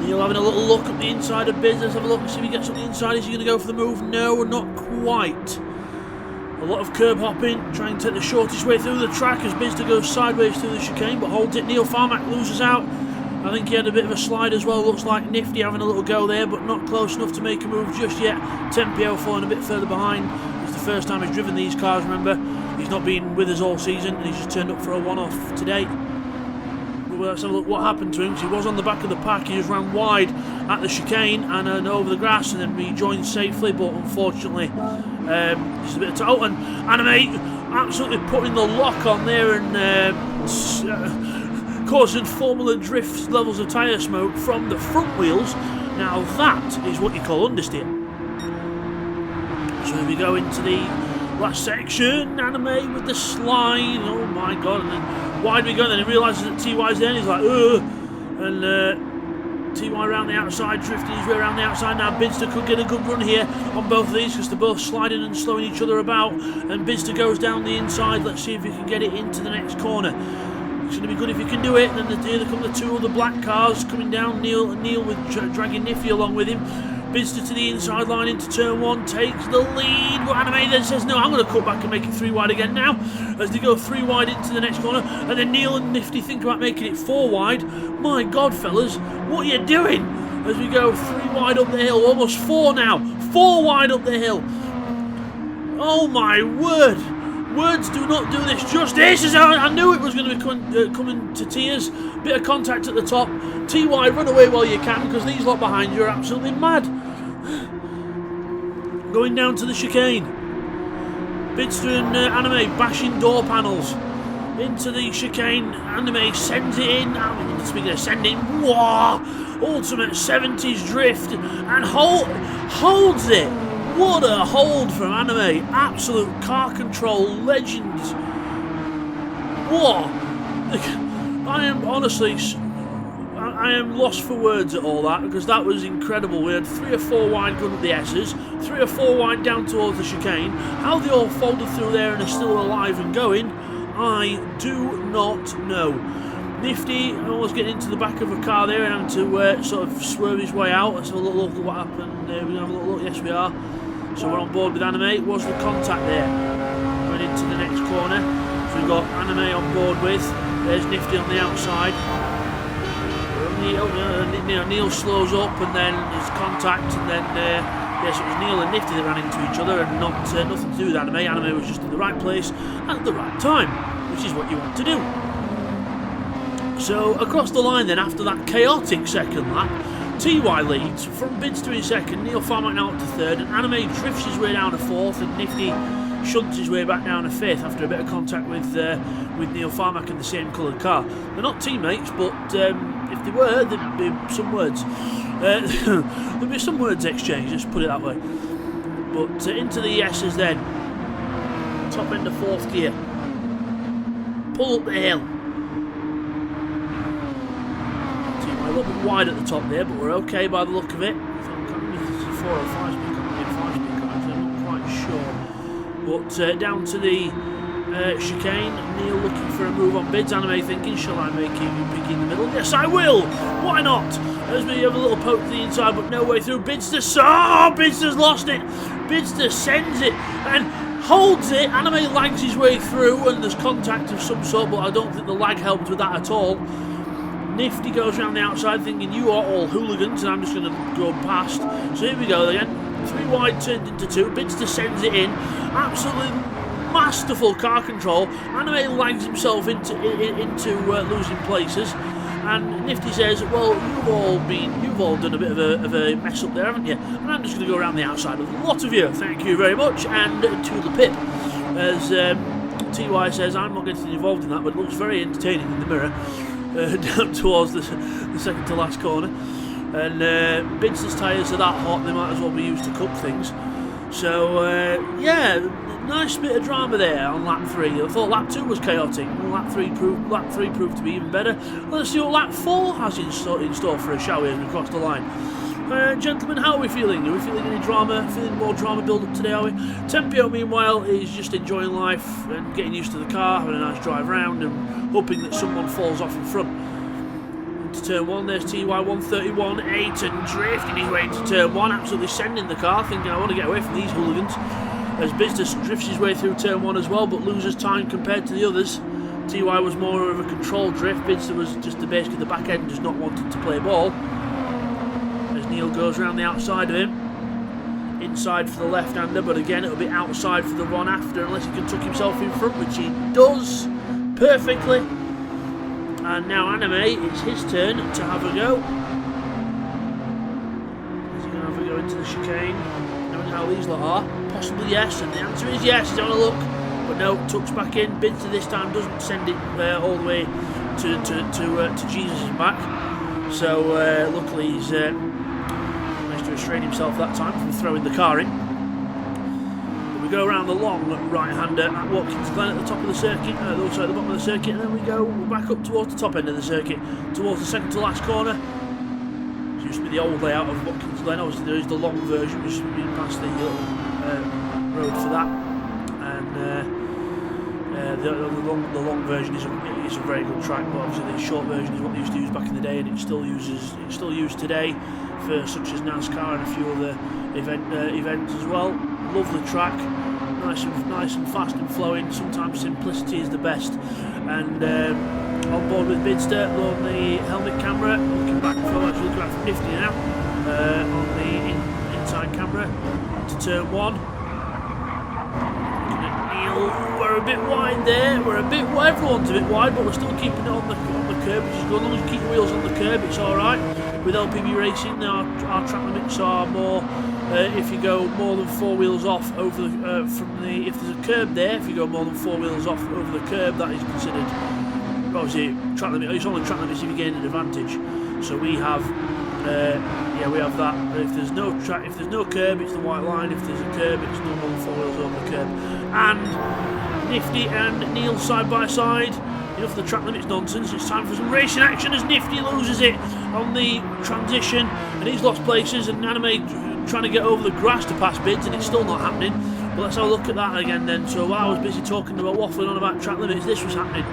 Neil having a little look at the inside of Biz. Let's have a look and see if he gets on the inside. Is he going to go for the move? No, not quite. A lot of curb hopping, trying to take the shortest way through the track as Bidster goes sideways through the chicane, but holds it. Neil Farmack loses out. I think he had a bit of a slide as well. Looks like Nifty having a little go there, but not close enough to make a move just yet. Tempio falling a bit further behind. It's the first time he's driven these cars, remember. He's not been with us all season, and he's just turned up for a one-off today. Well, let's have a look what happened to him. He was on the back of the pack. He just ran wide at the chicane and over the grass, and then rejoined safely, but unfortunately just a bit of toe. And Anime absolutely putting the lock on there and causing Formula Drift levels of tyre smoke from the front wheels. Now that is what you call understeer. So here we go into the last section. Anime with the slide. Oh my god. And then wide we go, then he realises that TY's there and he's like, ugh. And TY around the outside, drifting his way around the outside. Now Bidster could get a good run here on both of these because they're both sliding and slowing each other about. And Bidster goes down the inside. Let's see if he can get it into the next corner. It's going to be good if he can do it. Then here come the two other black cars coming down. Neil with dragging Nifty along with him. Bidster to the inside line into turn 1, takes the lead, but Anime then says no, I'm going to cut back and make it 3 wide again now, as they go 3 wide into the next corner. And then Neil and Nifty think about making it 4 wide. My god, fellas, what are you doing? As we go 3 wide up the hill, almost 4 now, 4 wide up the hill. Oh my word, words do not do this justice. I knew it was going to be coming to tears. Bit of contact at the top. TY, run away while you can, because these lot behind you are absolutely mad. Going down to the chicane. Bidster and Anime bashing door panels into the chicane. Anime sends it in. Speaking of sending, whoa! Ultimate 70s drift and holds it. What a hold from Anime. Absolute car control legends. What? I am lost for words at all that, because that was incredible. We had 3 or 4 wide going up the S's, 3 or 4 wide down towards the chicane. How they all folded through there and are still alive and going, I do not know. Nifty almost getting into the back of a car there and having to sort of swerve his way out. Let's have a little look at what happened. We're going to have a little look. Yes, we are. So we're on board with Anime. Was the contact there? Going into the next corner. So we've got Anime on board with. There's Nifty on the outside. Neil slows up and then there's contact, and then yes, it was Neil and Nifty that ran into each other, and nothing to do with Anime. Anime was just in the right place at the right time, which is what you want to do. So across the line then, after that chaotic second lap, TY leads from Bidster in second, Neil Farmack now up to third, and Anime drifts his way down to fourth, and Nifty shunts his way back down to fifth after a bit of contact with Neil Farmack in the same coloured car. They're not teammates, but if they were, there'd be some words. There'd be some words exchanged, let's put it that way. But into the S's then. Top end of 4th gear. Pull up the hill. A little bit wide at the top there, but we're okay by the look of it. I think it's 4 or 5 speed, I'm not quite sure. But down to the chicane, Neil looking for a move on Bids. Anime thinking, shall I make him pick in the middle? Yes, I will! Why not? As we have a little poke to the inside, but no way through. Bidster's lost it! Bidster sends it and holds it. Anime lags his way through, and there's contact of some sort, but I don't think the lag helped with that at all. Nifty goes around the outside thinking, you are all hooligans and I'm just going to go past. So here we go again. 3 wide turned into 2. Bidster sends it in. Absolutely masterful car control. Anime lags himself into losing places, and Nifty says, "Well, you've all done a bit of a mess up there, haven't you? And I'm just going to go around the outside with a lot of you. Thank you very much, and to the pip." As TY says, "I'm not getting involved in that, but it looks very entertaining in the mirror." Down towards the second to last corner, and Bidster's tyres are that hot they might as well be used to cook things. So yeah, nice bit of drama there on lap 3. I thought lap 2 was chaotic. Lap 3 proved to be even better. Let's see what lap 4 has in store for us, shall we, as we cross the line. Gentlemen, how are we feeling? Are we feeling any drama? Feeling more drama build up today, are we? Tempio, meanwhile, is just enjoying life and getting used to the car, having a nice drive round and hoping that someone falls off in front. Into turn 1, there's TY 131.8 and drifting his way into turn 1, absolutely sending the car, thinking I want to get away from these hooligans. As Business drifts his way through turn 1 as well, but loses time compared to the others. TY was more of a controlled drift, Bidster was just basically the back end, just not wanting to play ball. As Neil goes around the outside of him, inside for the left-hander, but again it'll be outside for the one after, unless he can tuck himself in front, which he does perfectly. And now Anime, it's his turn to have a go. Is he going to have a go into the chicane? Knowing how these lot are? Possibly yes, and the answer is yes. He's having a look, but no, tucks back in. Bidster this time doesn't send it all the way to Jesus' back. So luckily he's managed to restrain himself that time from throwing the car in. But we go around the long right-hander at Watkins Glen at the top of the circuit, also at the bottom of the circuit, and then we go back up towards the top end of the circuit, towards the second to last corner. It used to be the old layout of Watkins Glen. Obviously there is the long version, which has been past the road for that, and the long version is a very good track, but obviously the short version is what they used to use back in the day, and it's still used today for such as NASCAR and a few other events as well. Lovely track, nice and fast and flowing. Sometimes simplicity is the best. And on board with Bidster on the helmet camera, looking back from Nifty now on the inside camera to turn 1. We're a bit wide there. Everyone's a bit wide, but we're still keeping it on the curb, which is good. As long as you keep your wheels on the curb, it's all right. With LPB racing, our track limits are more. If you go more than 4 wheels off over if there's a curb there, if you go more than 4 wheels off over the curb, that is considered. Obviously, track limit. It's only track limits if you gain an advantage. So we have. We have that. If there's no curb, it's the white line. If there's a curb, it's no more than 4 wheels over the curb. And Nifty and Neil side by side. Enough of the track limits nonsense. It's time for some racing action as Nifty loses it on the transition, and he's lost places. And Anime trying to get over the grass to pass Bids, and it's still not happening. But let's have a look at that again then. So while I was busy talking about waffling on about track limits, this was happening.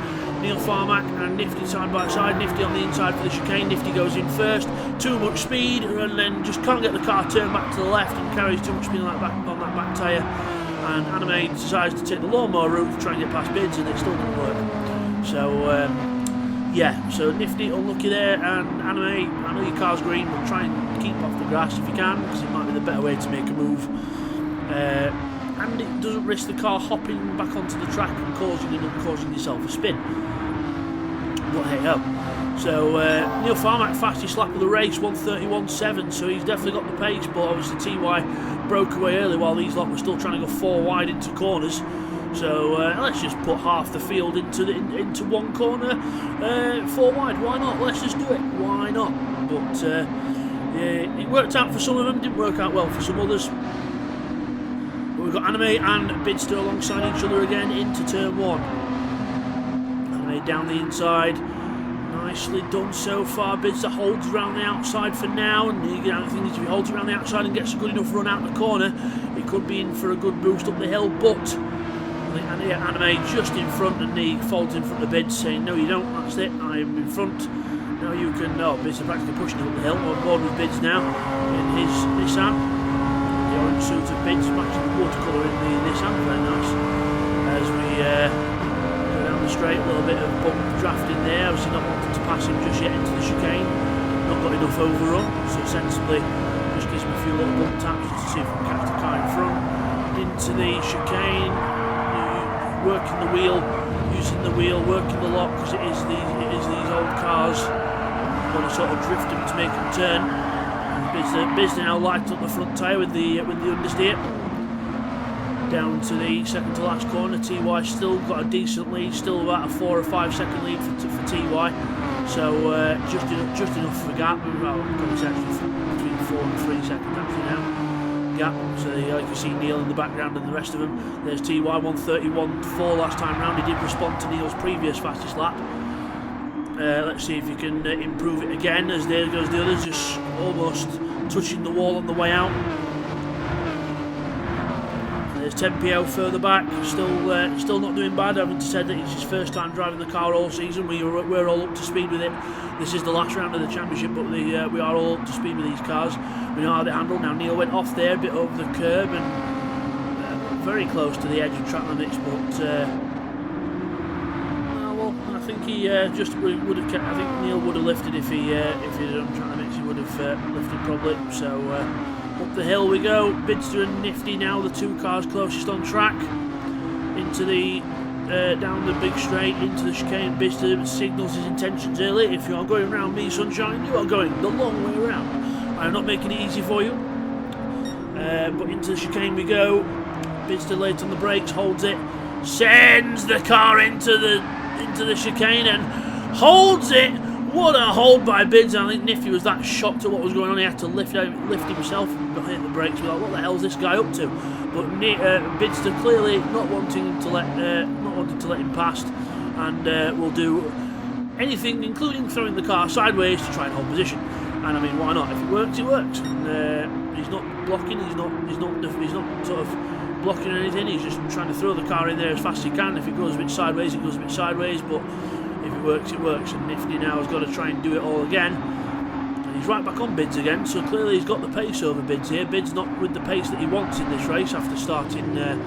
Neil Farmack and Nifty side by side. Nifty on the inside for the chicane. Nifty goes in first. Too much speed, and then just can't get the car turned back to the left, and carries too much speed on that back tyre. And Anime decides to take the lawnmower route to try and get past Bids, and it still doesn't work. So so Nifty unlucky there, and Anime, I know your car's green, but try and keep off the grass if you can, because it might be the better way to make a move. And it doesn't risk the car hopping back onto the track and causing yourself a spin. But hey ho. So Neil Farmack, fastest lap of the race, 131.7, so he's definitely got the pace, but obviously TY broke away early while these lot were still trying to go 4 wide into corners. So let's just put half the field into one corner, 4 wide. Why not? Let's just do it. Why not? But it worked out for some of them, didn't work out well for some others. But we've got Anime and Bidster alongside each other again into turn 1. Anime down the inside. Nicely done so far. Bidster holds around the outside for now, and the thing is, if he holds around the outside and gets a good enough run out the corner, he could be in for a good boost up the hill. But Anime just in front, and he folds in front of Bids, saying, "No, you don't. That's it. I am in front. Now you can." No, Bids are practically pushing him up the hill. On board with Bids now in his Nissan. The orange suit of Bids matching the watercolour in the Nissan. Very nice. As we go down the straight, a little bit of bump drafting there. Obviously not wanting to pass him just yet into the chicane. Not got enough overrun, so sensibly just gives me a few little bump taps just to see if we can catch the car in front. Into the chicane. working the wheel, using the wheel, working the lock, because it is these old cars. Want to sort of drift them to make them turn. Bizda now lights up the front tyre with the understeer. Down to the second to last corner. TY still got a decent lead, still about a 4 or 5 second lead for TY. So just enough for a gap. Well, it's actually between 4 and 3 seconds actually now. Gap. So you can see Neil in the background and the rest of them. There's TY 1:31.4 last time round. He did respond to Neil's previous fastest lap. Let's see if you can improve it again, as there goes the others, just almost touching the wall on the way out. There's 10PO further back, still not doing bad, having said that it's his first time driving the car all season. We're all up to speed with it. This is the last round of the championship, but we are all up to speed with these cars. We know how they handle. Now Neil went off there, a bit over the curb, and very close to the edge of track limits, but I think he just would have kept. I think Neil would have lifted if he had done track limits. He would have lifted probably. So up the hill we go. Bidster and Nifty now, the two cars closest on track. Into the down the big straight into the chicane. Bidster signals his intentions early. If you are going around me, Sunshine, you are going the long way around. I am not making it easy for you. But into the chicane we go. Bidster late on the brakes, holds it, sends the car into the chicane and holds it. What a hold by Bids. I think Nifty was that shocked at what was going on. He had to lift himself and hit the brakes. Like, what the hell is this guy up to? But Bidster clearly not wanting to let him past, and will do anything, including throwing the car sideways to try and hold position. And I mean, why not? If it works, it works. And he's not blocking. He's not sort of blocking anything. He's just trying to throw the car in there as fast as he can. If it goes a bit sideways, it goes a bit sideways, but if it works, it works. And Nifty now has got to try and do it all again, and he's right back on Bids again, so clearly he's got the pace over Bids here. Bids not with the pace that he wants in this race after starting at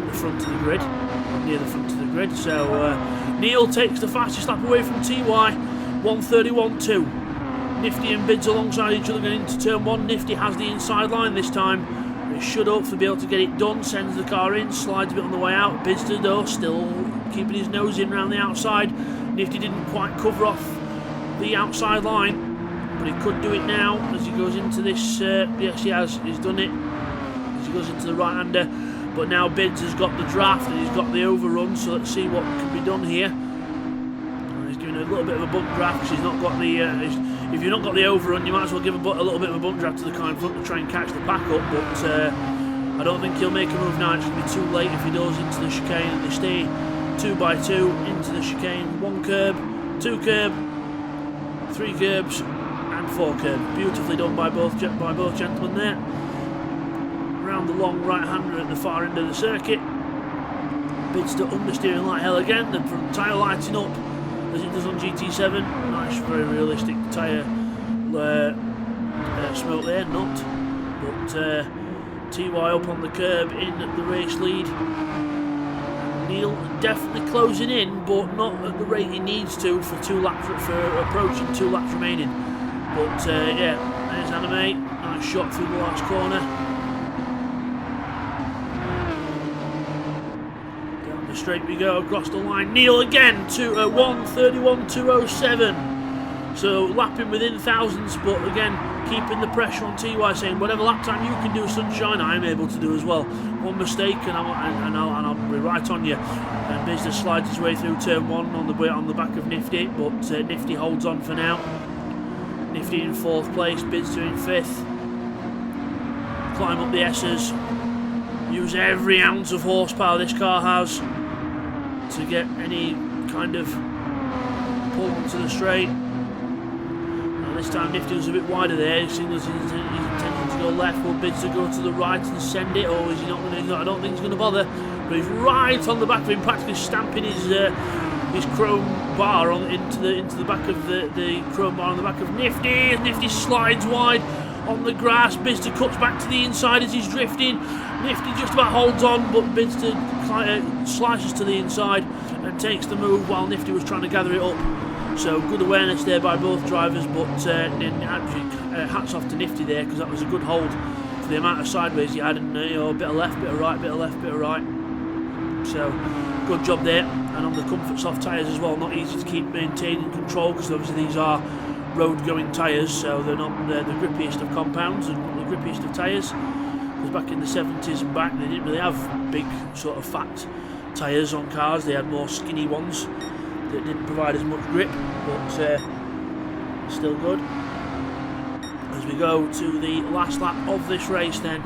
the front of the grid, near the front of the grid. So Neil takes the fastest lap away from TY, 1:31.2. Nifty and Bids alongside each other going into turn 1. Nifty has the inside line this time. He should hopefully be able to get it done. Sends the car in, slides a bit on the way out. Bidster though still keeping his nose in around the outside. Nifty didn't quite cover off the outside line, but he could do it now as he goes into this. Yes, he has. He's done it as he goes into the right-hander. But now Bids has got the draft and he's got the overrun. So let's see what can be done here. He's giving a little bit of a bump draft because he's not got the. If you've not got the overrun, you might as well give a little bit of a bump draft to the car in front to try and catch the pack up. But I don't think he'll make a move now. It's going to be too late if he does into the chicane, and they stay 2 by 2 into the chicane. 1 curb, 2 curb, 3 curbs, and 4 curb. Beautifully done by both gentlemen there. Around the long right-hander at the far end of the circuit. Bidster understeering like hell again. The front tyre lighting up as it does on GT7. Nice, very realistic tyre smoke there, not. But TY up on the curb in the race lead. Neil definitely closing in, but not at the rate he needs to for approaching 2 laps remaining. But yeah, there's Anime. Nice shot through the last corner. Straight we go across the line. Neil again to 1:31.207. So lapping within thousands, but again keeping the pressure on TY, saying whatever lap time you can do, Sunshine, I'm able to do as well. One mistake and I'll be right on you. And Bizner slides his way through turn 1 on the back of Nifty, but Nifty holds on for now. Nifty in 4th place, Bizner in 5th. Climb up the S's. Use every ounce of horsepower this car has to get any kind of pull onto the straight. Now this time Nifty was a bit wider there. He signals his intention to go left. Will Bidster go to the right and send it, or is he not going to? I don't think he's going to bother. But he's right on the back of him, practically stamping his chrome bar into the back of the chrome bar on the back of Nifty. Nifty slides wide on the grass. Bidster cuts back to the inside as he's drifting. Nifty just about holds on, but Bidster slices to the inside and takes the move while Nifty was trying to gather it up. So good awareness there by both drivers, but actually hats off to Nifty there, because that was a good hold for the amount of sideways he had, and a bit of left, bit of right, bit of left, bit of right. So good job there. And on the Comfort Soft tyres as well, not easy to keep maintaining control because obviously these are road-going tyres, so they're not the grippiest of compounds and the grippiest of tyres. Because back in the 70s and back, they didn't really have big sort of fat tyres on cars. They had more skinny ones that didn't provide as much grip, but still good. As we go to the last lap of this race then,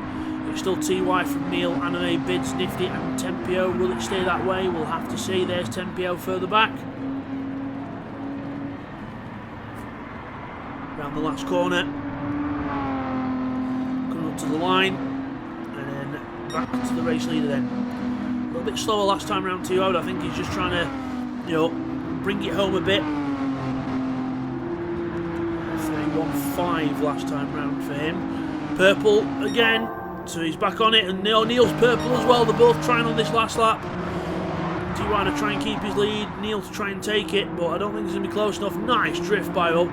it's still TY from Neil, Anime, Bids, Nifty and Tempio. Will it stay that way? We'll have to see. There's Tempio further back. Round the last corner. Coming up to the line. And then back to the race leader then. A little bit slower last time round TY. I think he's just trying to, you know, bring it home a bit. 3:15 last time round for him. Purple again. So he's back on it, and Neil's purple as well. They're both trying on this last lap. TY to try and keep his lead, Neil to try and take it, but I don't think it's going to be close enough. Nice drift by both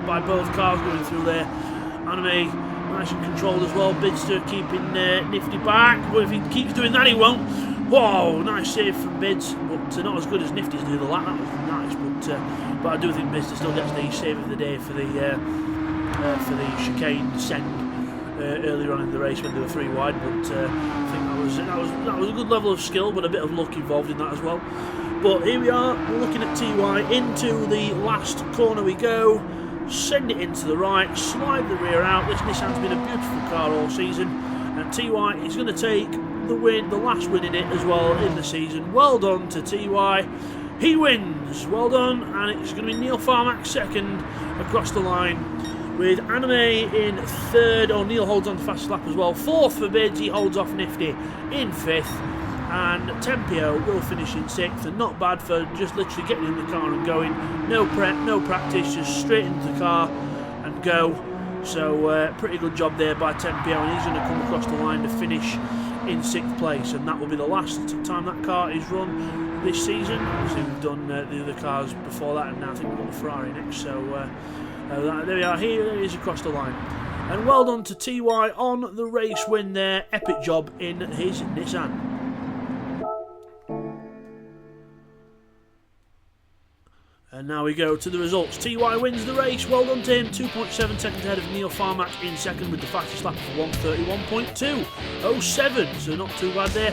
cars going through there. Anime nice and controlled as well. Bidster keeping Nifty back, but if he keeps doing that he won't. Whoa, nice save from Bids, but not as good as Nifty's do the lap. That was nice, but I do think Bidster still gets the save of the day for the chicane send. Earlier on in the race when they were 3 wide, but I think that was a good level of skill, but a bit of luck involved in that as well. But here we are, we're looking at TY. Into the last corner we go, send it into the right, slide the rear out. This Nissan's been a beautiful car all season, and TY is going to take the win, the last win in it as well in the season. Well done to TY. He wins. Well done, and it's going to be Neil Farmack second across the line. With Anime in third, Neil holds on to fastest lap as well. Fourth for Bids, he holds off Nifty in fifth. And Tempio will finish in sixth, and not bad for just literally getting in the car and going. No prep, no practice, just straight into the car and go. So pretty good job there by Tempio, and he's going to come across the line to finish in sixth place. And that will be the last time that car is run this season. Obviously we've done the other cars before that, and now I think we've got the Ferrari next. So there we are, here it is across the line. And well done to TY on the race win there. Epic job in his Nissan. And now we go to the results. TY wins the race. Well done to him. 2.7 seconds ahead of Neil Farmack in second with the fastest lap of 1:31.207. So not too bad there.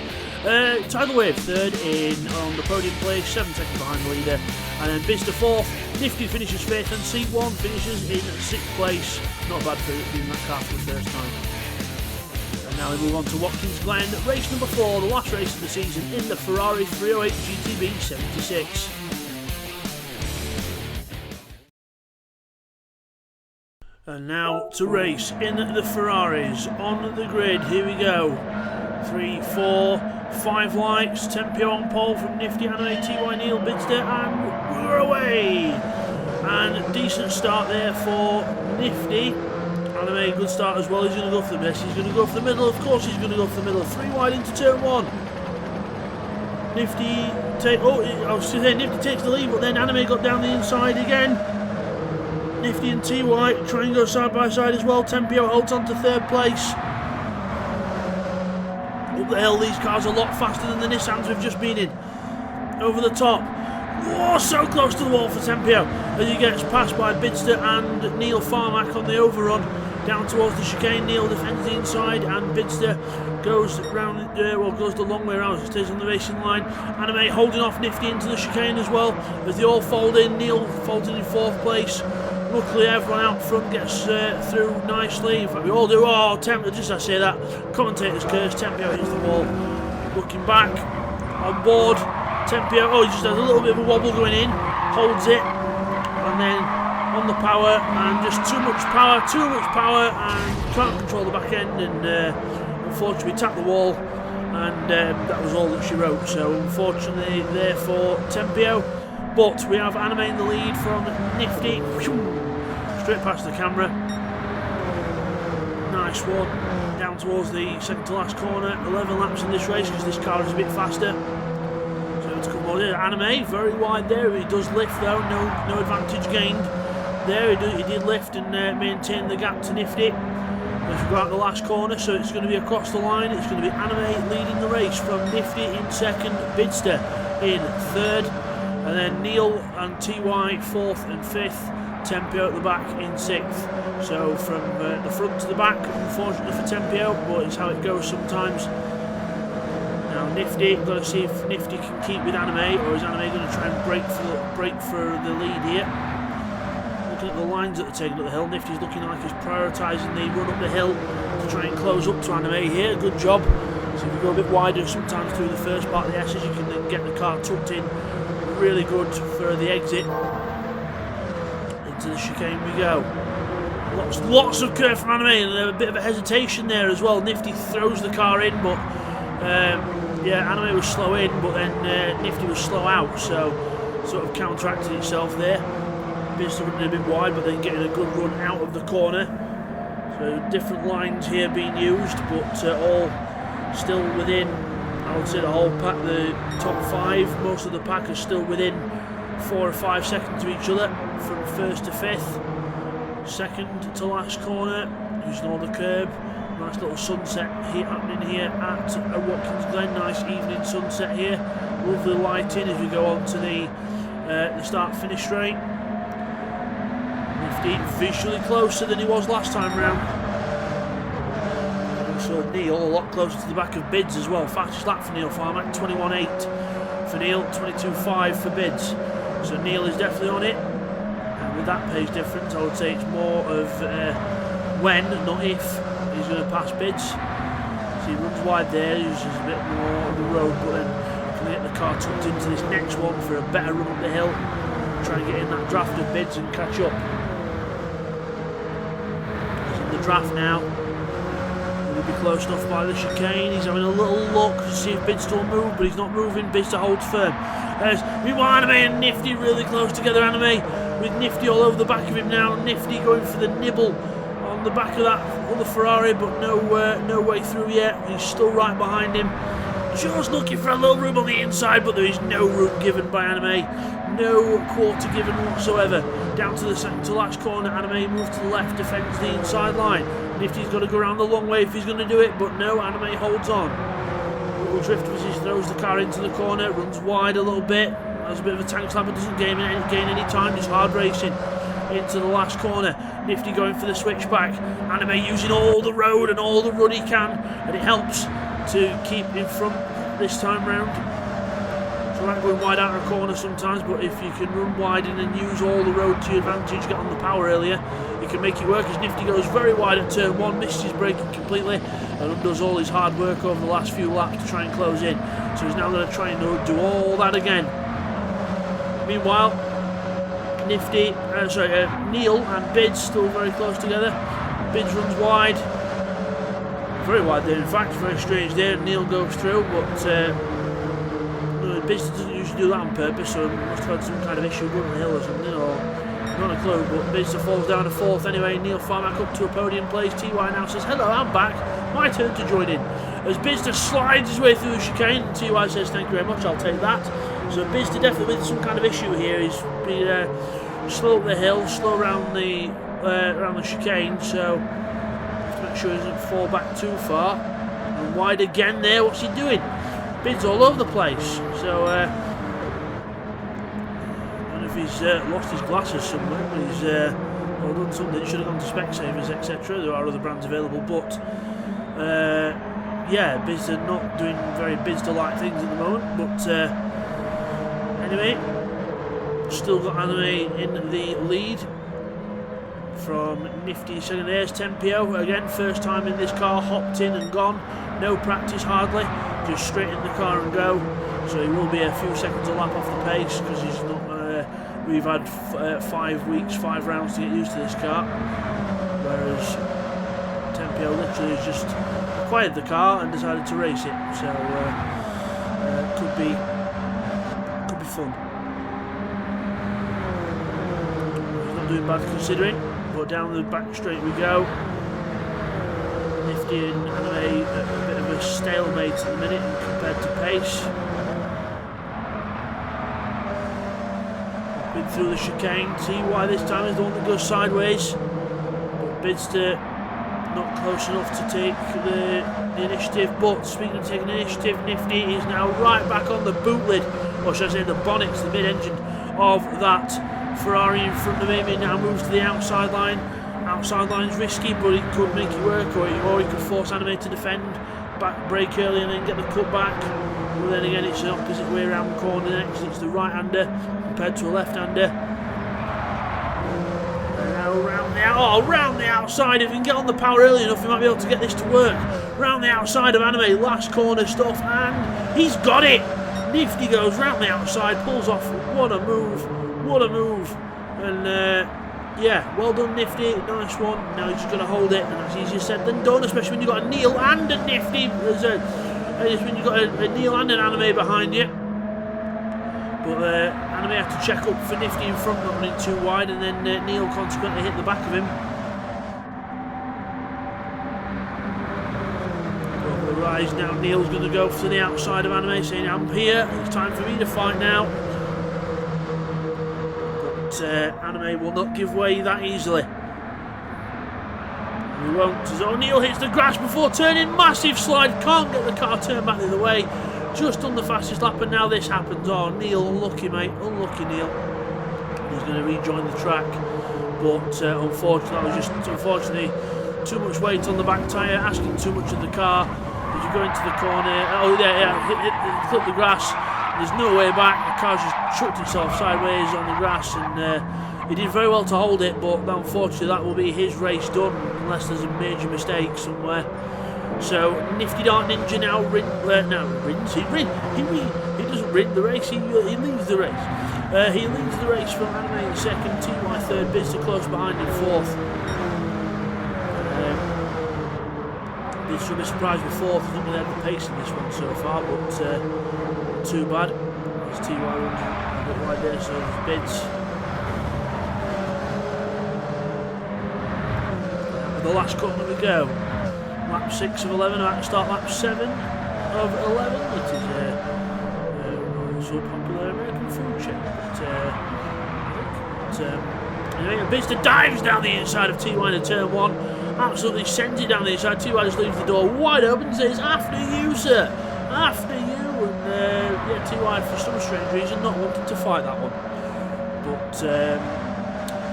Tidal Wave third on the podium place, 7 seconds behind the leader. And then Bidster fourth. Nifty finishes fifth, and C1 finishes in sixth place. Not bad for being that car for the first time. And now we move on to Watkins Glen, race number 4, the last race of the season in the Ferrari 308 GTB 76. And now to race in the Ferraris on the grid. Here we go. 3, 4, 5 lights. Tempio on pole from Nifty, Anime, TY, Neil, Bidster, and we're away. And decent start there for Nifty. Anime, good start as well. He's going to go for the best. He's going to go for the middle. Of course, he's going to go for the middle. 3 wide into turn 1. Nifty Nifty takes the lead, but then Anime got down the inside again. Nifty and TY try and go side by side as well. Tempio holds on to third place. Up the hill, these cars are a lot faster than the Nissans we've just been in. Over the top. Whoa, so close to the wall for Tempio as he gets passed by Bidster and Neil Farmack on the overrun. Down towards the chicane, Neil defends the inside and Bidster goes round, goes the long way around, stays on the racing line. Anime holding off Nifty into the chicane as well as they all fold in. Neil folding in fourth place. Luckily everyone out front gets through nicely. In fact we all do. Oh, Tempio, just as I say that, commentator's curse, Tempio hits the wall. Looking back, on board, Tempio, he just has a little bit of a wobble going in, holds it, and then on the power, and just too much power, and can't control the back end, and unfortunately tapped the wall, and that was all that she wrote. So unfortunately there for Tempio. But we have Anime in the lead from Nifty. Straight past the camera. Nice one. Down towards the second to last corner. 11 laps in this race because this car is a bit faster. So it's come on. Anime very wide there. He does lift though. No advantage gained. There he did lift and maintain the gap to Nifty. As we go out the last corner, so it's going to be across the line. It's going to be Anime leading the race from Nifty in second. Bidster in third, and then Neil and TY 4th and 5th, Tempio at the back in 6th. So from the front to the back, unfortunately for Tempio, but it's how it goes sometimes. Now Nifty, got to see if Nifty can keep with Anime, or is Anime going to try and break for the lead here. Looking at the lines that they're taking up the hill, Nifty's looking like he's prioritising the run up the hill to try and close up to Anime here. Good job. So if you go a bit wider sometimes through the first part of the S's, you can then get the car tucked in. Really good for the exit. Into the chicane we go. Lots of curve from Anime, and a bit of a hesitation there as well. Nifty throws the car in, but yeah, Anime was slow in, but then Nifty was slow out, so sort of counteracted itself there. Biz running a bit wide, but then getting a good run out of the corner. So different lines here being used, but all still within, I would say, the whole pack, the top 5, most of the pack are still within 4 or 5 seconds of each other from 1st to 5th. 2nd to last corner, using all the curb. Nice little sunset here happening here at Watkins Glen. Nice evening sunset here. Lovely lighting as we go on to the start-finish straight. Nifty visually closer than he was last time round. So Neil a lot closer to the back of Bids as well. Fastest lap for Neil Farmack, 21.8 for Neil, 22.5 for Bids. So Neil is definitely on it. And with that pace difference, I would say it's more of when, not if, he's going to pass Bids. So he runs wide there, uses a bit more of the road, but then can get the car tucked into this next one for a better run up the hill. Try and get in that draft of Bids and catch up. He's in the draft now. He'll be close enough by the chicane. He's having a little look to see if Bids will move, but he's not moving. Bids holds firm. Meanwhile, Anime and Nifty really close together. Anime with Nifty all over the back of him now. Nifty going for the nibble on the back of that other Ferrari, but no way through yet. He's still right behind him. Just looking for a little room on the inside, but there is no room given by Anime. No quarter given whatsoever. Down to the second to last corner, Anime moves to the left, defends the inside line. Nifty's got to go around the long way if he's going to do it, but no, Anime holds on. Little drift as he throws the car into the corner, runs wide a little bit, has a bit of a tank slap, but doesn't gain any time, just hard racing into the last corner. Nifty going for the switchback. Anime using all the road and all the run he can, and it helps to keep in front this time round. So I'm going wide out of a corner sometimes, but if you can run wide in and use all the road to your advantage, get on the power earlier, you can make it work. As Nifty goes very wide at turn 1, misses his braking completely, and undoes all his hard work over the last few laps to try and close in. So he's now going to try and do all that again. Meanwhile, Neil and Bids still very close together. Bids runs wide, very wide there in fact, very strange there. Neil goes through, but Bids doesn't usually do that on purpose, so he must have had some kind of issue running the hill or something, or not a clue. But Bids falls down to 4th anyway. Neil Farmack up to a podium place. TY now says, "Hello, I'm back. My turn to join in." As Bids slides his way through the chicane, TY says, "Thank you very much, I'll take that." So Bids definitely with some kind of issue here. He's been slow up the hill, slow around the chicane, so have to make sure he doesn't fall back too far. And wide again there. What's he doing? Bids all over the place. So I don't know if he's lost his glasses somewhere, but he's done something. Should have gone to Specsavers, etc. There are other brands available, but yeah, Bids are not doing very Bids-like things at the moment. But anyway, still got Anime in the lead from Nifty second. There's Tempio again, first time in this car, hopped in and gone, no practice hardly, just straight in the car and go. So he will be a few seconds a lap off the pace because he's not. We've had 5 weeks, 5 rounds to get used to this car, whereas Tempio literally has just acquired the car and decided to race it. So could be fun. Doing bad considering, but down the back straight we go. Nifty and Anime a bit of a stalemate at the minute compared to pace. Been through the chicane. TY this time is the one that goes sideways, but Bids not close enough to take the initiative. But speaking of taking initiative, Nifty is now right back on the boot lid or should I say the bonnets, the mid-engine of that Ferrari in front of him. He now moves to the outside line. Outside line's risky, but he could make it work, or he could force Anime to defend, back brake early and then get the cut back. But then again, it's the opposite way around the corner next. It's the right-hander compared to a left-hander. Round the outside. If he can get on the power early enough, he might be able to get this to work. Round the outside of Anime, last corner stuff, and he's got it. Nifty goes round the outside, pulls off. What a move! What a move! And yeah, well done, Nifty. Nice one. Now he's just got to hold it, and that's easier said than done, especially when you've got a Neil and a Nifty. When you've got a Neil and an Anime behind you. But Anime have to check up for Nifty in front, not running too wide, and then Neil consequently hit the back of him. Over the rise now, Neil's going to go to the outside of Anime, saying, I'm here, it's time for me to fight now. But Anime will not give way that easily. He won't, as Neil hits the grass before turning, massive slide, can't get the car turned back the other way. Just on the fastest lap, and now this happens. Oh, Neil, unlucky, mate. Unlucky, Neil. He's going to rejoin the track, but unfortunately, too much weight on the back tyre, asking too much of the car. As you go into the corner, clip the grass. There's no way back. The car's just chucked itself sideways on the grass, and he did very well to hold it, but unfortunately, that will be his race done unless there's a major mistake somewhere. So Nifty Dart Ninja now he doesn't rin the race, he leads the race. He leads the race from Anime in second, TY third, Bizster close behind in fourth. Bizster will be surprised with fourth. I think they had the pace in this one so far, but too bad. As TY runs a bit wide there, so there's Bids. The last corner we go. Lap 6 of 11, about to start lap 7 of 11. It is so popular American food chain. Anyway, Bizster dives down the inside of TY into turn 1. Absolutely sends it down the inside. TY just leaves the door wide open and says, after you, sir. After you. And yeah, TY, for some strange reason, not wanting to fight that one. But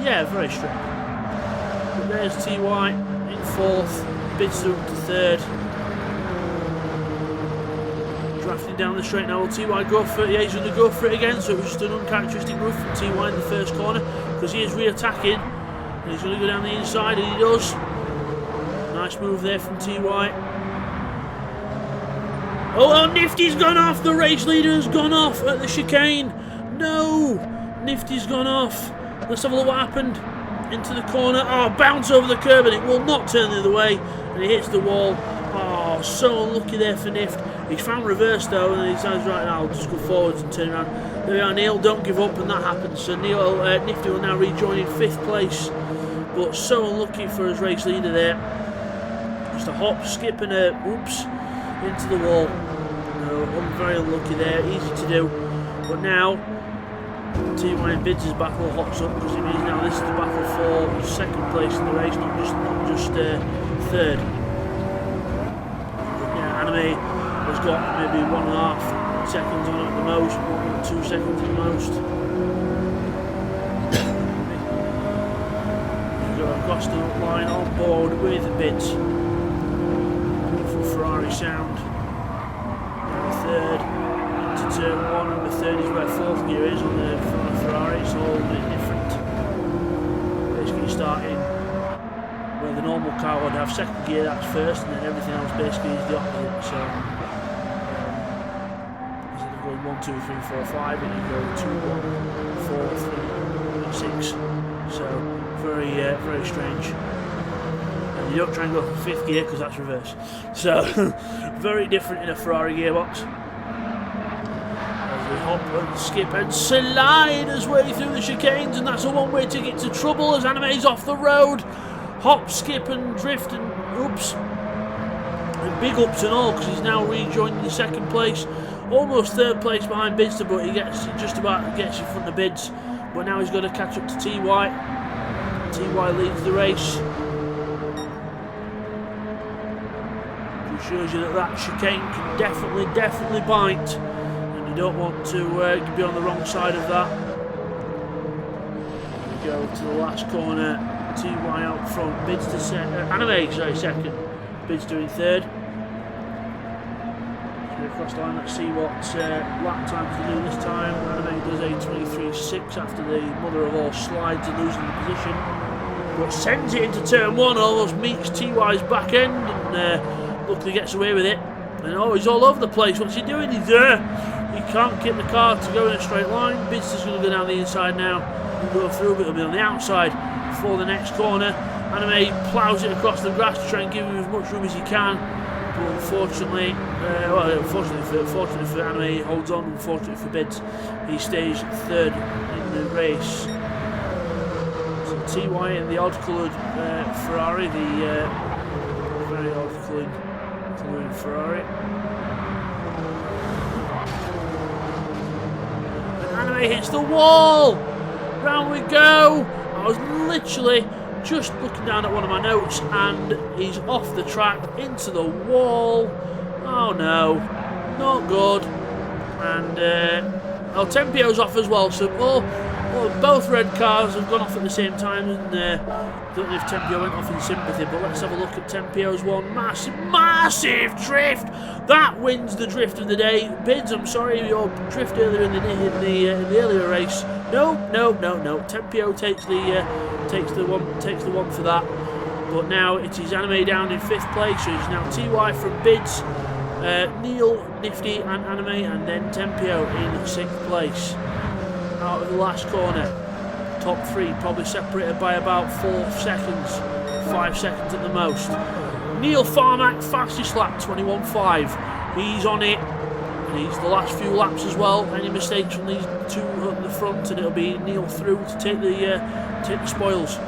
yeah, very strange. But there's TY in fourth. Bizster up to third. Drafting down the straight now. Will TY go for it? Yeah, he's going to go for it again. So it was just an uncharacteristic move from TY in the first corner, because he is re-attacking. And he's going to go down the inside, and he does. Nice move there from TY. Oh, Nifty's gone off. The race leader has gone off at the chicane. No! Nifty's gone off. Let's have a look what happened. Into the corner. Oh, bounce over the curb, and it will not turn the other way. And he hits the wall. Oh, so unlucky there for Nift. He's found reverse though, and he says, right now, I'll just go forwards and turn around. There we are, Neil, don't give up, and that happens. So Nifty will now rejoin in 5th place. But so unlucky for his race leader there. Just a hop, skip, and a whoops into the wall. No, very unlucky there, easy to do. But now, TY and Bids' battle hots up, because it means now this is the battle for 2nd place in the race, not just 3rd. Yeah, Anime has got maybe 1.5 seconds on it at the most, 1 or 2 seconds at the most. You go across the line on board with Bids. Beautiful Ferrari sound. Now 3rd. Turn 1, and the 3rd is where 4th gear is on the Ferrari. It's all a bit different. Basically starting where the normal car would have 2nd gear, that's 1st, and then everything else basically is the opposite. So instead of going 1, 2, 3, 4, 5, and you go 2, 1, 4, 3, 6. So very very strange. And you don't try and go for 5th gear because that's reverse. So very different in a Ferrari gearbox. Hop and skip and slide his way through the chicanes, and that's a one-way ticket to trouble as Anime's off the road. Hop, skip and drift and oops. And big ups and all, because he's now rejoined the 2nd place. Almost 3rd place behind Bizster, but he just about gets in front of Bids. But now he's got to catch up to TY. TY leads the race. It shows you that chicane can definitely bite. don't want to be on the wrong side of that. We go to the last corner. TY out front. Bids to Anime, sorry, second. Bids doing third. Across the line, let's see what lap times they do this time. Anime does a 23.6 after the mother of all slides and losing the position, but sends it into turn one, almost meets TY's back end, and luckily gets away with it. And oh, he's all over the place. What's he doing? He's there. He can't get the car to go in a straight line. Bids is going to go down the inside now and go through, but he'll be on the outside before the next corner. Anime ploughs it across the grass to try and give him as much room as he can. But unfortunately, fortunately for Anime, he holds on. Unfortunately for Bids, he stays third in the race. So TY in the odd-coloured Ferrari, the very odd-coloured Ferrari. And Anime hits the wall. Round we go. I was literally just looking down at one of my notes, and he's off the track into the wall. Oh no, not good. And El Tempio's off as well. So both red cars have gone off at the same time, and don't know if Tempio went off in sympathy, but let's have a look at Tempio's one. Massive drift. That wins the drift of the day. Bids, I'm sorry, your drift earlier in the earlier race. No. Tempio takes the one for that. But now it is Anime down in 5th place. So it's now TY from Bids, Neil, Nifty, and Anime, and then Tempio in 6th place. Out of the last corner, top 3 probably separated by about 4 seconds, 5 seconds at the most. Neil Farmack, fastest lap, 21.5. He's on it. He's the last few laps as well. Any mistakes from these two at the front, and it'll be Neil through to take the spoils.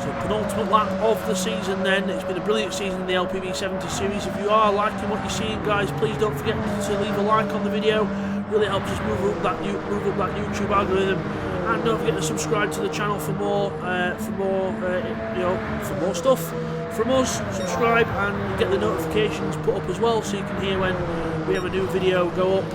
So penultimate lap of the season. Then it's been a brilliant season in the LPB 70s series. If you are liking what you're seeing, guys, please don't forget to leave a like on the video. Really helps us move up that YouTube algorithm, and don't forget to subscribe to the channel for more stuff from us. Subscribe and get the notifications put up as well, so you can hear when we have a new video go up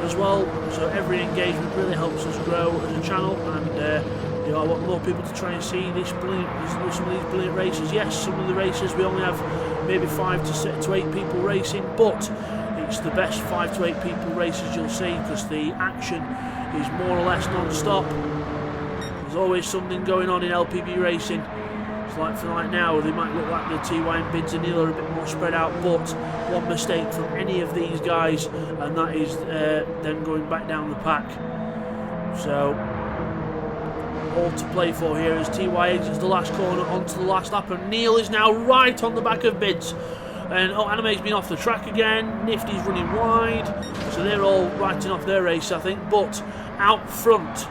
as well. So every engagement really helps us grow as a channel, and I want more people to try and see some of these brilliant races. Yes, some of the races we only have maybe 5 to 8 people racing, but it's the best 5 to 8 people races you'll see, because the action is more or less non-stop. There's always something going on in LPB racing. It's like for like now, they might look like the TY and Bids and Neil are a bit more spread out, but one mistake from any of these guys, and that is them going back down the pack. So all to play for here as TY exits the last corner onto the last lap, and Neil is now right on the back of Bids. And Anime's been off the track again. Nifty's running wide, so they're all writing off their race, I think. But out front,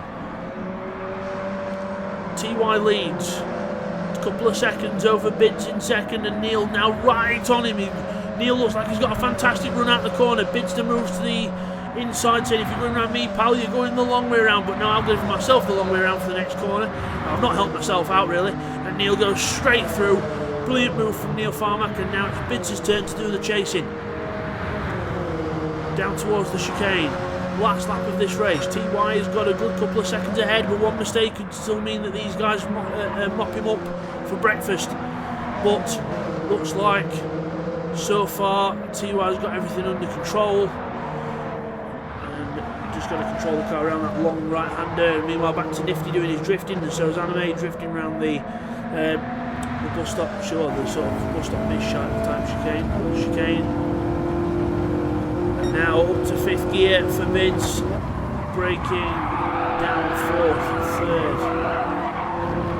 TY leads a couple of seconds over Bids in second, and Neil now right on him. Neil looks like he's got a fantastic run out the corner. Bids to move to the inside, saying, if you're going around me, pal, you're going the long way around. But no, I'm going for myself the long way around for the next corner. I've not helped myself out really, and Neil goes straight through. Brilliant move from Neil Farmack, and now it's Bids' turn to do the chasing. Down towards the chicane. Last lap of this race. TY has got a good couple of seconds ahead, but one mistake could still mean that these guys mop him up for breakfast. But looks like so far TY's got everything under control. And just got to control the car around that long right-hander. Meanwhile, back to Nifty doing his drifting, and so is Anime drifting around the bus stop, the sort of bus stop type chicane. And now up to 5th gear for Bids, braking down 4th and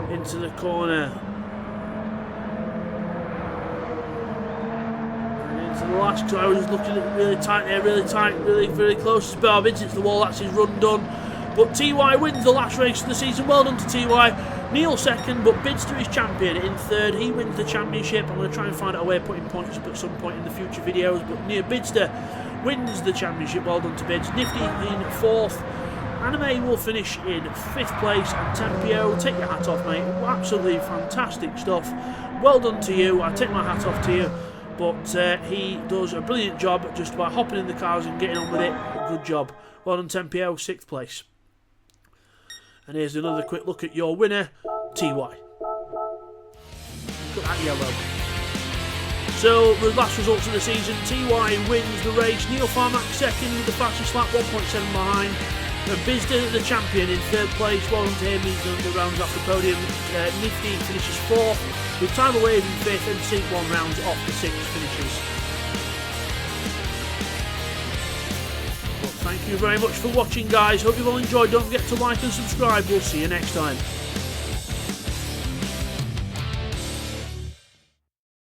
3rd into the corner. And into the last two. I was looking at really tight there, really very close to Bids. It's the wall, that's his run done. But TY wins the last race of the season. Well done to TY. Neil second, but Bidster is champion in 3rd. He wins the championship. I'm going to try and find out a way of putting points up at some point in the future videos. But Neil Bidster wins the championship. Well done to Bids. Nifty in 4th. Anime will finish in 5th place. And Tempio, take your hat off, mate. Absolutely fantastic stuff. Well done to you. I take my hat off to you. but he does a brilliant job just by hopping in the cars and getting on with it. Good job. Well done, Tempio, 6th place. And here's another quick look at your winner, TY. Look at that yellow. So, the last results of the season, TY wins the race. Neil Farmack second with the fastest lap, 1.7 behind. And Bisden, the champion, in 3rd place. Well done to him, he's done the rounds off the podium. Nifty finishes 4th, with Tyler Wave in 5th, and Sync 1 rounds off the 6th finishes. Well, thank you very much for watching, guys. Hope you've all enjoyed. Don't forget to like and subscribe. We'll see you next time.